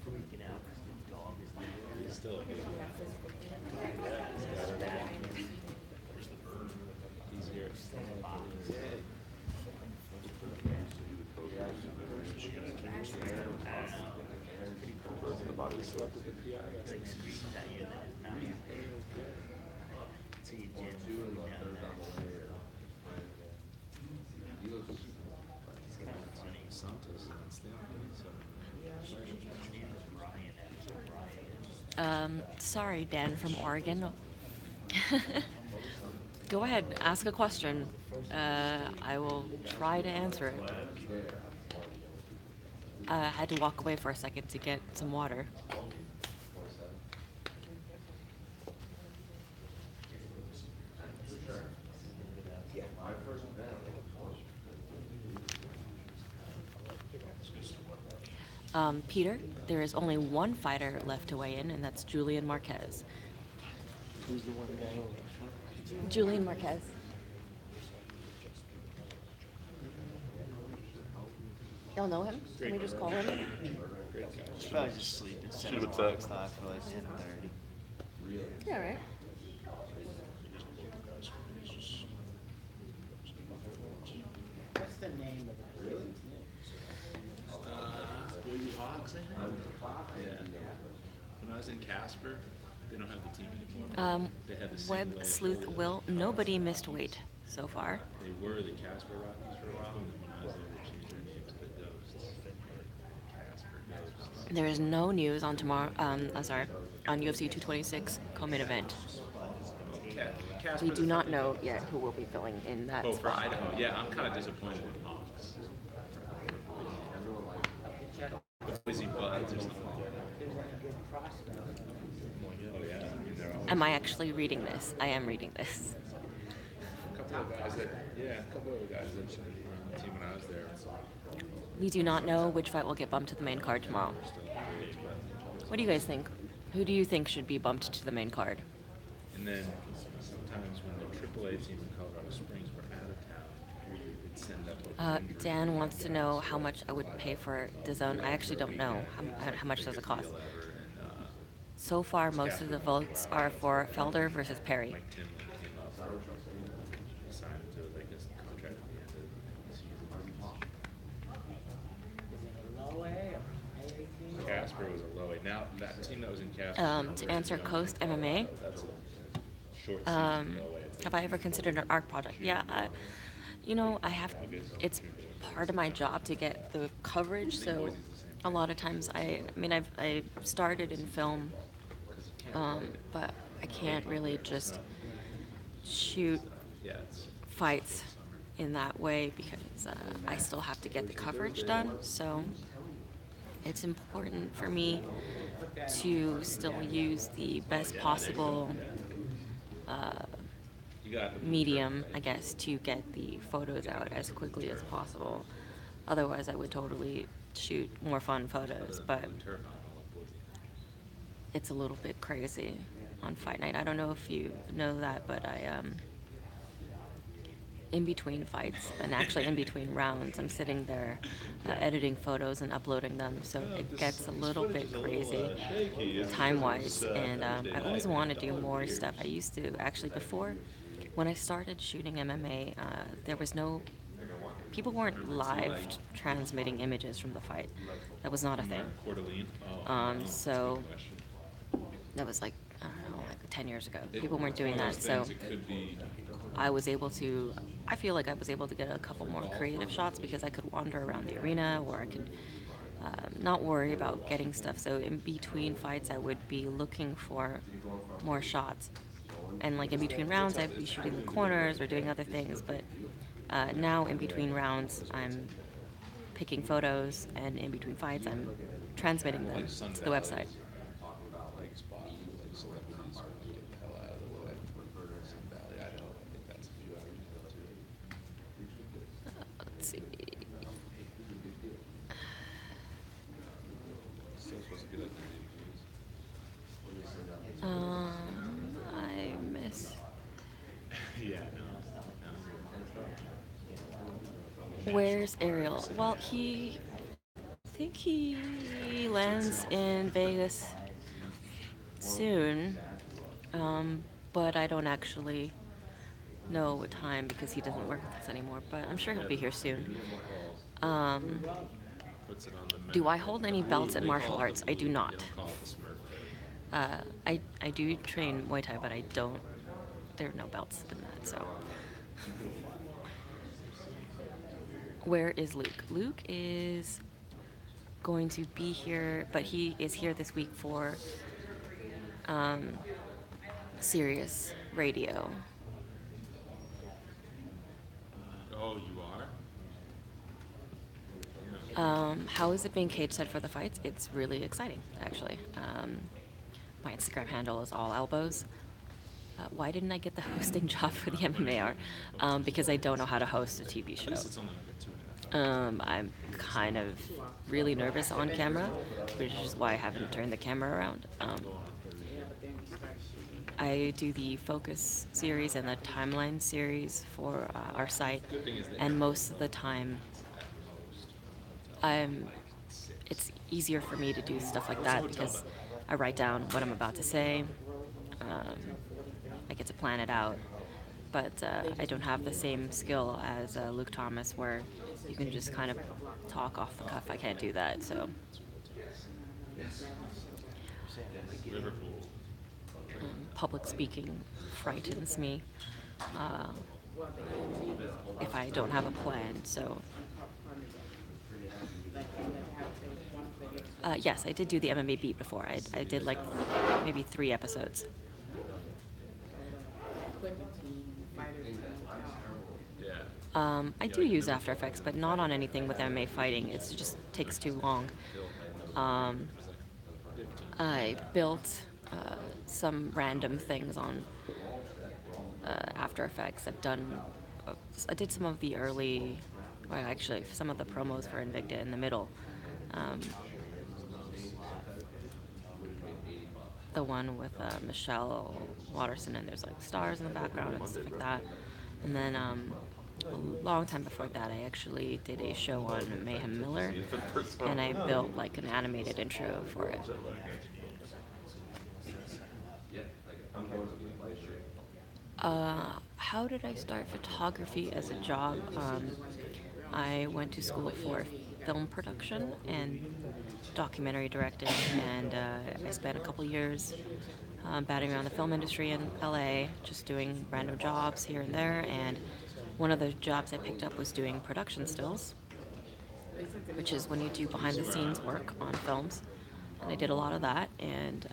Freaking out 'cause the dog is there. It's still a big one. He's here. The body is still up to the PI. Like streets out here that now you see a gym down there. He's kind of funny. Santos and Stanley. His name is Brian, actually. Brian. Sorry, Dan from Oregon. Go ahead, ask a question. I will try to answer it. I had to walk away for a second to get some water. Peter, there is only one fighter left to weigh in, and that's Julian Marquez. Who's the one guy? Julian Marquez. Y'all know him? Can we just call him? He's probably just sleeping. Set his What's alarm that? clock for like 10:30. Yeah, right. What's the name of it? Really? Boise Hawks, I think. Yeah. When I was in Casper, they don't have the team anymore. They had the Web single A Sleuth full- Will. Nobody missed weight so far. They were the Casper Rockies for a while, and then when I was there, they changed their name to the Ghosts. Casper Ghosts. There is no news on tomorrow. On UFC 226 co-main event. Casper's We do the not fucking know Ghosts. yet who will be filling in that Oh, for spot. Idaho. Yeah, I'm kind of disappointed in Hawks. With Boise Buds or something. Oh, yeah. I mean, they're always Am I actually reading this? I am reading this. a couple of guys that, yeah, a couple of guys that should be on the team when I was there. We do not know which fight will get bumped to the main card tomorrow. What do you guys think? Who do you think should be bumped to the main card? And then sometimes when the AAA team in Colorado Springs were out of town, they'd send up a vendor. Dan wants to know how much I would pay for DAZN. I actually don't know. How much does it cost? And, So far, most of the votes are for Felder versus Perry. Mike Timlin came up, signed to like this contract at the end of the season. Casper was a low A. Now that team that was in Casper. To answer Coast MMA, That's a short season low A. have I ever considered an art project? Yeah, I have. It's part of my job to get the coverage. So a lot of times, I started in film, but I can't really just shoot Yeah, it's fights in that way because I still have to get the coverage done. So it's important for me to still use the best possible you got medium, I guess, to get the photos out as quickly as possible. Otherwise, I would totally shoot more fun photos, but it's a little bit crazy on fight night. I don't know if you know that, but in between fights and actually in between rounds, I'm sitting there editing photos and uploading them, so it gets a little bit crazy time-wise, and I always want to do more stuff. I used to, actually, before, when I started shooting MMA, there was no, people weren't live transmitting images from the fight. That was not a thing. So that was like, I don't know, like 10 years ago. People weren't doing that, so I was able to, I feel like I was able to get a couple more creative shots because I could wander around the arena, or I could not worry about getting stuff. So in between fights, I would be looking for more shots. And like in between rounds, I'd be shooting the corners or doing other things. But now in between rounds, I'm picking photos, and in between fights, I'm transmitting them to the website. Let's see. I miss. Yeah, Where's Ariel? Well, I think he lands in Vegas soon, but I don't actually know what time because he doesn't work with us anymore. But I'm sure he'll be here soon. Um, do I hold any belts in martial arts? I do not. I do train Muay Thai, but I don't. There are no belts in that. So, where is Luke? Luke is going to be here, but he is here this week for Sirius Radio. Oh, you are? How is it being cage set for the fights? It's really exciting, actually. My Instagram handle is all elbows. Why didn't I get the hosting job for the MMAR? Because I don't know how to host a TV show. I'm kind of really nervous on camera, which is why I haven't turned the camera around. I do the Focus series and the Timeline series for our site, and most of the time, it's easier for me to do stuff like that because I write down what I'm about to say. I get to plan it out, but I don't have the same skill as Luke Thomas, where you can just kind of talk off the cuff. I can't do that, so. Public speaking frightens me if I don't have a plan, so. Yes, I did do the MMA beat before. I did like maybe 3 episodes. I do use After Effects, but not on anything with MMA fighting. It just takes too long. I built some random things on After Effects. I did some of the early, well, actually, some of the promos for Invicta in the middle. The one with Michelle Watterson, and there's like stars in the background and stuff like that. And then a long time before that, I actually did a show on Mayhem Miller, and I built like an animated intro for it. How did I start photography as a job? I went to school for film production and documentary directing, and I spent a couple years batting around the film industry in LA, just doing random jobs here and there. And one of the jobs I picked up was doing production stills, which is when you do behind the scenes work on films. And I did a lot of that, and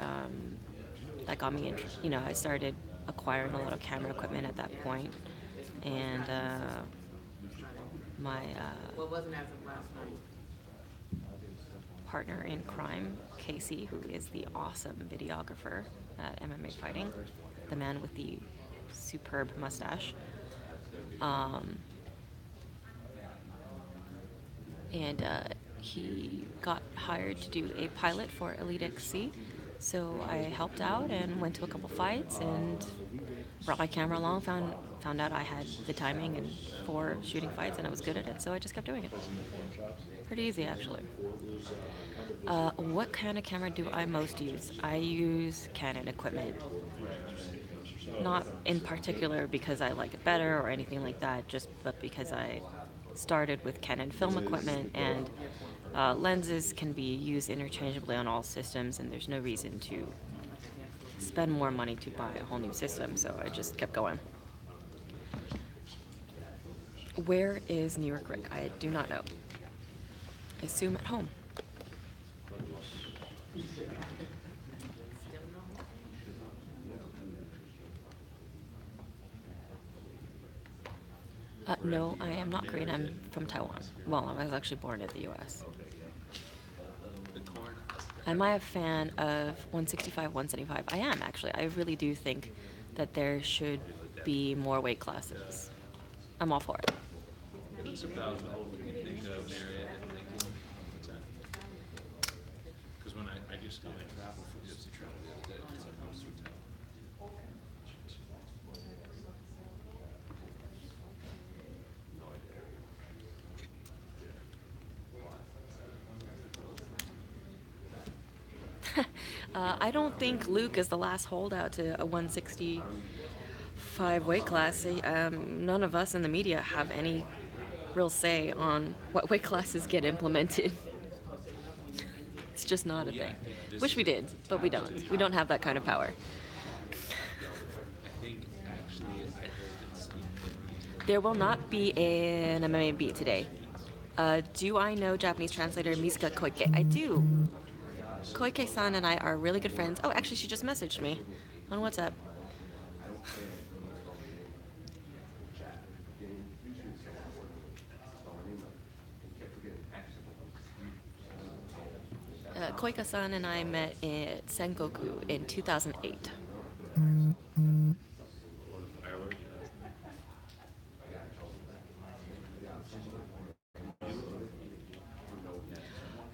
that got me I started acquiring a lot of camera equipment at that point. And my partner in crime, Casey, who is the awesome videographer at MMA Fighting, the man with the superb mustache. And he got hired to do a pilot for Elite XC. So I helped out and went to a couple fights and brought my camera along, found out I had the timing and for shooting fights, and I was good at it, so I just kept doing it. Pretty easy, actually. What kind of camera do I most use? I use Canon equipment. Not in particular because I like it better or anything like that, but because I started with Canon film equipment, and lenses can be used interchangeably on all systems, and there's no reason to spend more money to buy a whole new system, so I just kept going. Where is New York Rick? I do not know. I assume at home. No, I am not Korean. I'm from Taiwan. Well, I was actually born in the U.S. Am I a fan of 165, 175? I am, actually. I really do think that there should be more weight classes. I'm all for it. It's about what you think of Marriott and thinking. Because when I just go and travel for just to travel the other day, it's like house hotel. I don't think Luke is the last holdout to a 165 weight class. None of us in the media have any real say on what weight classes get implemented. It's just not a thing. Wish we did, but we don't. We don't have that kind of power. I think actually I heard that Steve There will not be an MMA beat today. Do I know Japanese translator Misuka Koike? I do. Koike-san and I are really good friends. Oh, actually, she just messaged me on WhatsApp. Koike-san and I met at Sengoku in 2008.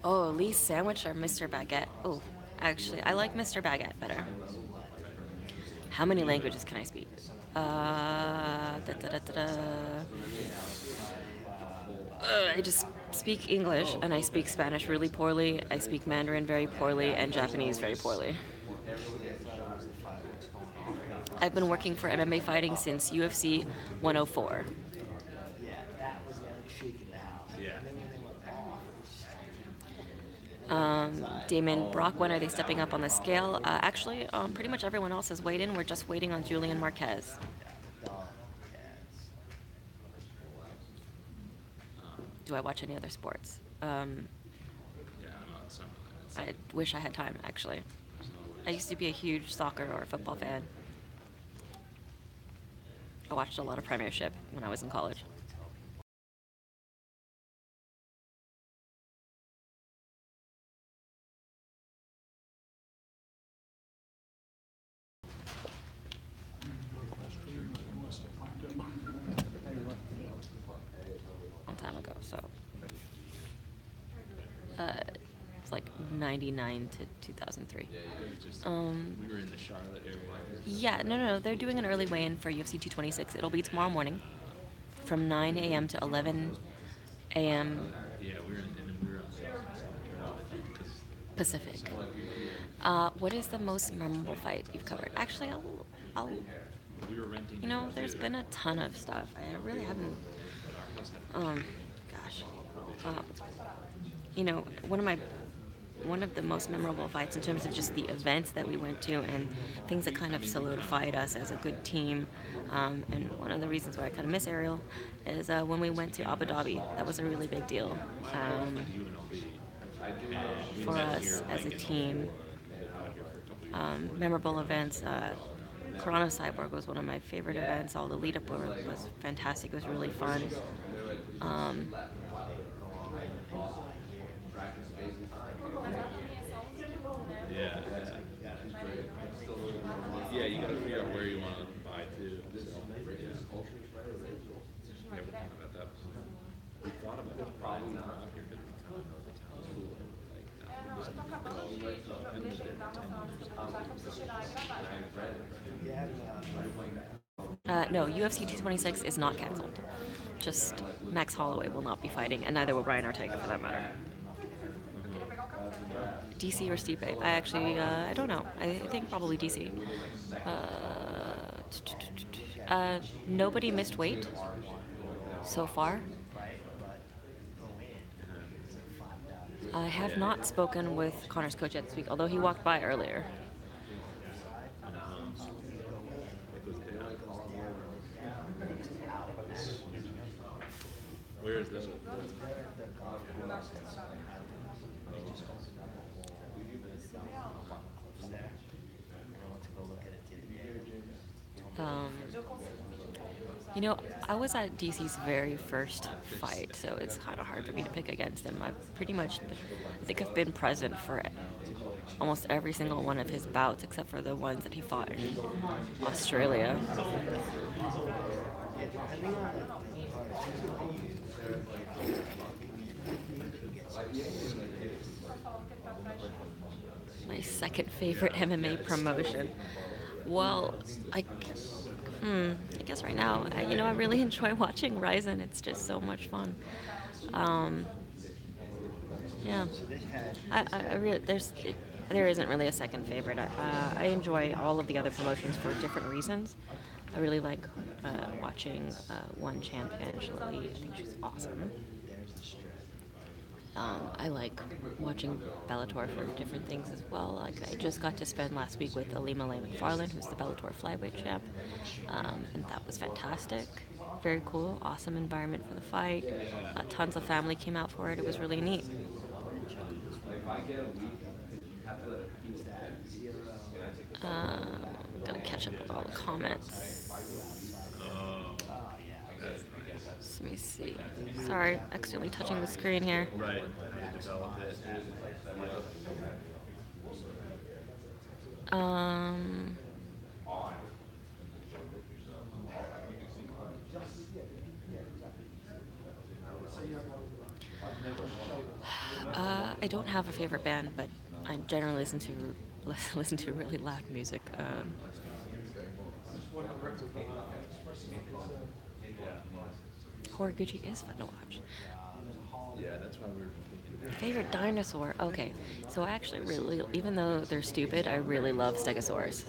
Oh, Lee's sandwich or Mr. Baguette? Oh, actually, I like Mr. Baguette better. How many languages can I speak? I just speak English and I speak Spanish really poorly. I speak Mandarin very poorly and Japanese very poorly. I've been working for MMA fighting since UFC 104. Yeah, that was like shaking the house. Yeah. And then when they went off, Damon, Brock, when are they stepping up on the scale? Actually, pretty much everyone else has weighed in. We're just waiting on Julian Marquez. Do I watch any other sports? Yeah, I'm on some. I wish I had time, actually. I used to be a huge soccer or football fan. I watched a lot of Premiership when I was in college. Long time ago, so. It's like 99 to 2003. We were in the Charlotte area. Yeah, no, they're doing an early weigh-in for UFC 226. It'll be tomorrow morning from 9 a.m. to 11 a.m. Yeah, we were on Pacific. What is the most memorable fight you've covered? Actually, I'll we were renting. you know, there's been a ton of stuff. I really haven't. Gosh. You know, one of the most memorable fights in terms of just the events that we went to and things that kind of solidified us as a good team. And one of the reasons why I kind of miss Ariel is when we went to Abu Dhabi. That was a really big deal for us as a team. Memorable events. Corona Cyborg was one of my favorite events. All the lead up was fantastic. It was really fun. Yeah, you gotta figure out where you want to buy too. So, never thought about that. We thought about it probably not out here, but we kind of know the town's cool. No, UFC 226 is not canceled. Just Max Holloway will not be fighting, and neither will Brian Ortega for that matter. DC or Stipe? I don't know. I think probably DC. Nobody missed weight so far. I have not spoken with Connor's coach yet this week, although he walked by earlier. Where is this? You know, I was at DC's very first fight, so it's kind of hard for me to pick against him. I think I've been present for almost every single one of his bouts, except for the ones that he fought in Australia. My second favorite MMA promotion. Well, I guess right now, I really enjoy watching Ryzen. It's just so much fun. Yeah. there isn't really a second favorite. I enjoy all of the other promotions for different reasons. I really like watching one champion, Angela Lee. I think she's awesome. I like watching Bellator for different things as well. Like I just got to spend last week with Alima Lay McFarlane, who's the Bellator flyweight champ, and that was fantastic. Very cool, awesome environment for the fight. Tons of family came out for it. It was really neat. Gotta catch up with all the comments. Let me see. Sorry, accidentally touching the screen here. Right. Develop it. I don't have a favorite band, but I generally listen to really loud music. Horiguchi is fun to watch. Yeah, that's why we were thinking. Favorite dinosaur? Okay, so I actually really, even though they're stupid, I really love Stegosaurus.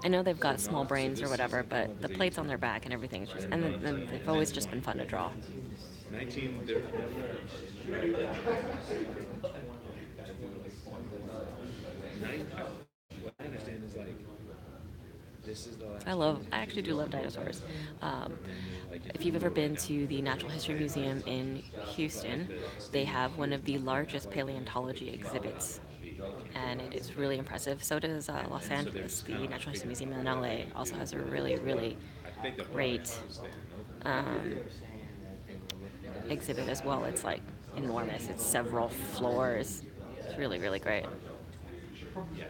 I know they've got small brains or whatever, but the plates on their back and everything, just, and they've always just been fun to draw. 19 different. What I understand is like, this is the last. I actually do love dinosaurs. If you've ever been to the Natural History Museum in Houston, they have one of the largest paleontology exhibits, and it is really impressive. So does Los Angeles. The Natural History Museum in LA also has a really, really great exhibit as well. It's like enormous. It's several floors. It's really, really great. Yeah,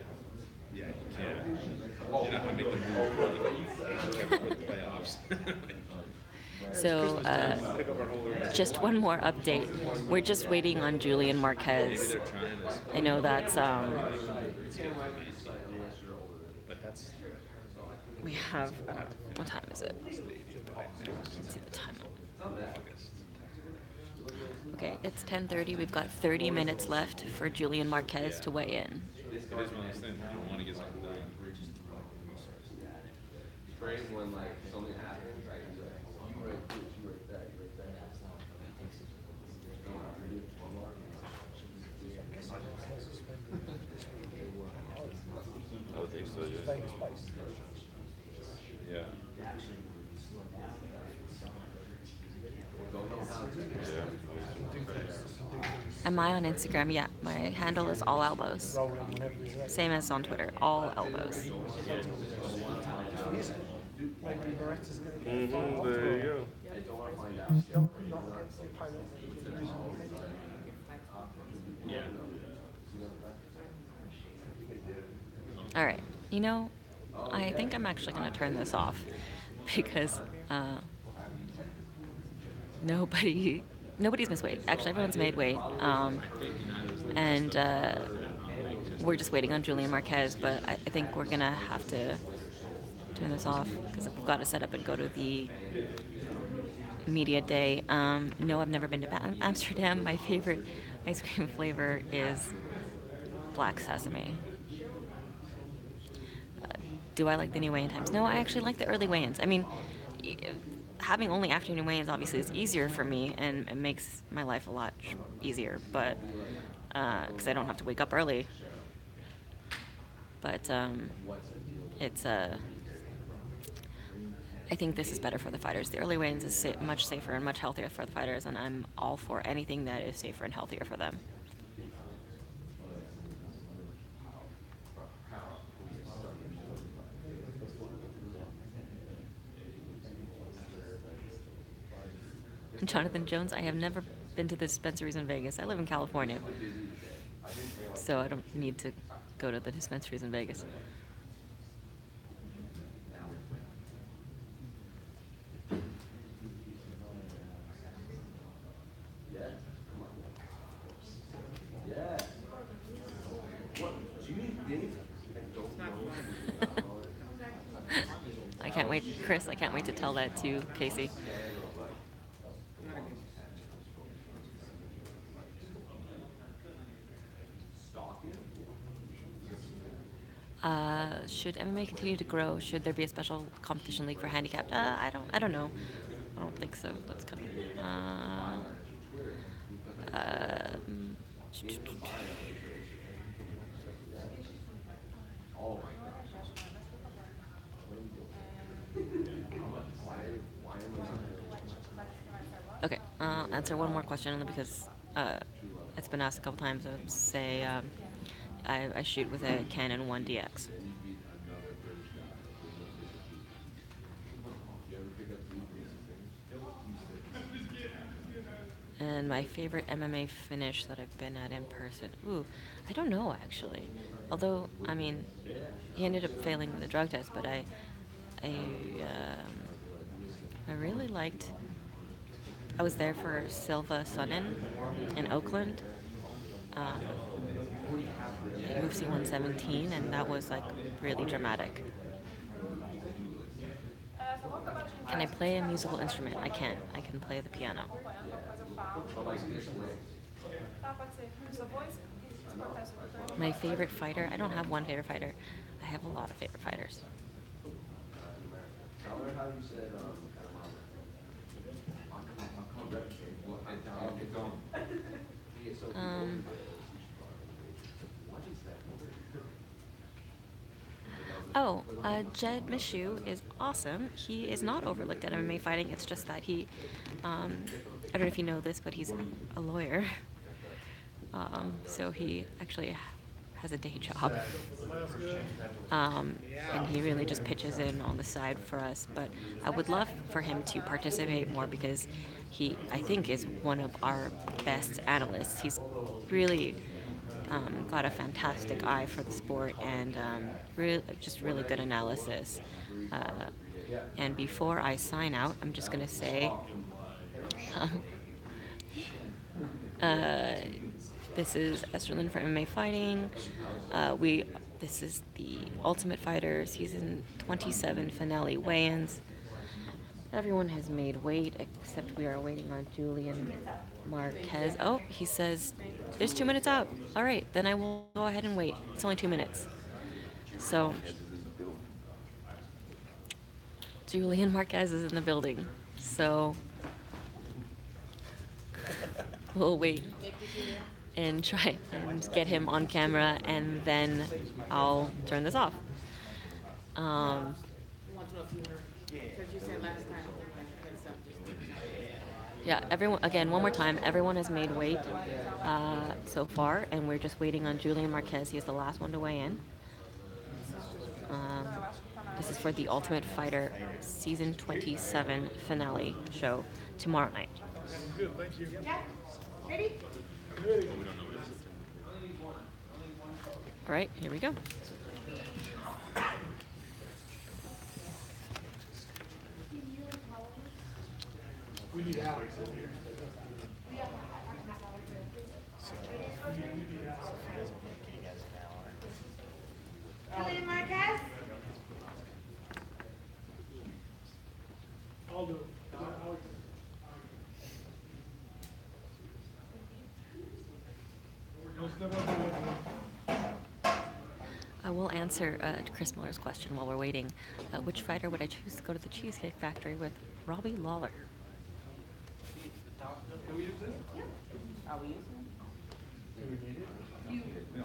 you can't. You're not gonna make the move with the playoffs. So, just one more update. We're just waiting on Julian Marquez. I know that's we have what time is it? Let's see the time. Okay, it's 10:30. We've got 30 minutes left for Julian Marquez to weigh in. It is one of those things. You don't want to get something done. Brave when like something happens, right? He's like, you right this, you right that, you right that. I would think so, yeah. Yeah. Am I on Instagram? Yeah, my handle is all elbows. Same as on Twitter, all elbows. There you go. All right, I think I'm actually going to turn this off because nobody's missed weight. Actually, everyone's made weight, and we're just waiting on Julian Marquez. But I think we're gonna have to turn this off because we've got to set up and go to the media day. No, I've never been to Amsterdam. My favorite ice cream flavor is black sesame. Do I like the new weigh-in times? No, I actually like the early weigh-ins. I mean, having only afternoon weigh-ins obviously is easier for me and it makes my life a lot easier, but because I don't have to wake up early. But it's I think this is better for the fighters. The early weigh-ins is much safer and much healthier for the fighters, and I'm all for anything that is safer and healthier for them. Jonathan Jones, I have never been to the dispensaries in Vegas. I live in California, so I don't need to go to the dispensaries in Vegas. I can't wait, Chris, I can't wait to tell that to Casey. Should MMA continue to grow? Should there be a special competition league for handicapped? I don't know. I don't think so. That's kind of. Okay, I'll answer one more question only because it's been asked a couple times. I would say I shoot with a Canon 1DX. And my favorite MMA finish that I've been at in person. Ooh, I don't know actually. Although, I mean, he ended up failing the drug test, but I really liked. I was there for Silva Sonnen in Oakland, UFC 117, and that was like really dramatic. Can I play a musical instrument? I can. I can play the piano. My favorite fighter? I don't have one favorite fighter. I have a lot of favorite fighters. Um, Jed Mishu is awesome. He is not overlooked at MMA fighting. It's just that I don't know if you know this, but he's a lawyer. So he actually has a day job. And he really just pitches in on the side for us. But I would love for him to participate more because he, I think, is one of our best analysts. He's really got a fantastic eye for the sport and just really good analysis. And before I sign out, I'm just going to say this is Esterlin for MMA Fighting. This is the Ultimate Fighter Season 27 finale weigh-ins. Everyone has made weight except we are waiting on Julian Marquez. Oh, he says there's 2 minutes out. All right, then I will go ahead and wait. It's only 2 minutes. So Julian Marquez is in the building. So we'll wait and try and get him on camera, and then I'll turn this off. Yeah, everyone, again, one more time, everyone has made weight so far, and we're just waiting on Julian Marquez. He is the last one to weigh in. This is for the Ultimate Fighter Season 27 finale show tomorrow night. Good, thank you. Yeah? Ready? All right, here we go. We need Alex in here. Julian Marquez? I'll do it. Alex. I will answer Chris Miller's question while we're waiting. Which fighter would I choose to go to the Cheesecake Factory with? Robbie Lawler. Are we using it? No,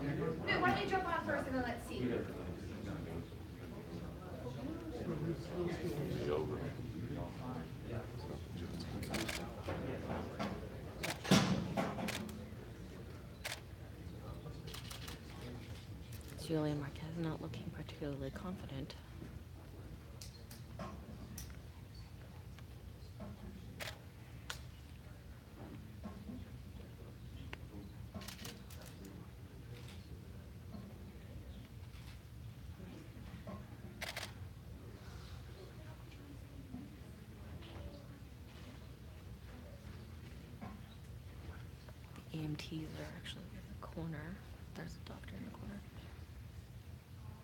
why don't you jump on first and then let's see. Yoga. Julian Marquez not looking particularly confident. The EMTs are actually in the corner. There's a doctor in the corner.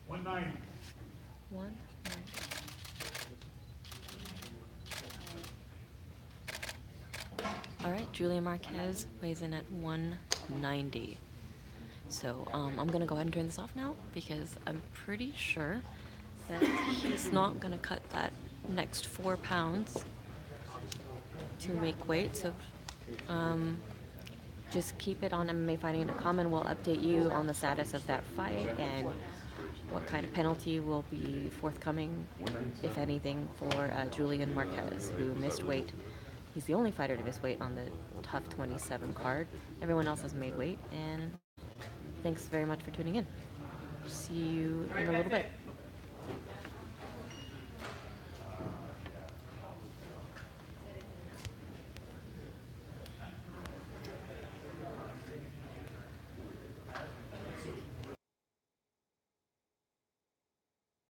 190. 190. All right, Julian Marquez weighs in at 190. So I'm gonna go ahead and turn this off now because I'm pretty sure that he's not gonna cut that next 4 pounds to make weight. So just keep it on MMAfighting.com and we'll update you on the status of that fight and what kind of penalty will be forthcoming, if anything, for Julian Marquez, who missed weight. He's the only fighter to miss weight on the Tough 27 card. Everyone else has made weight, and thanks very much for tuning in. See you in a little bit.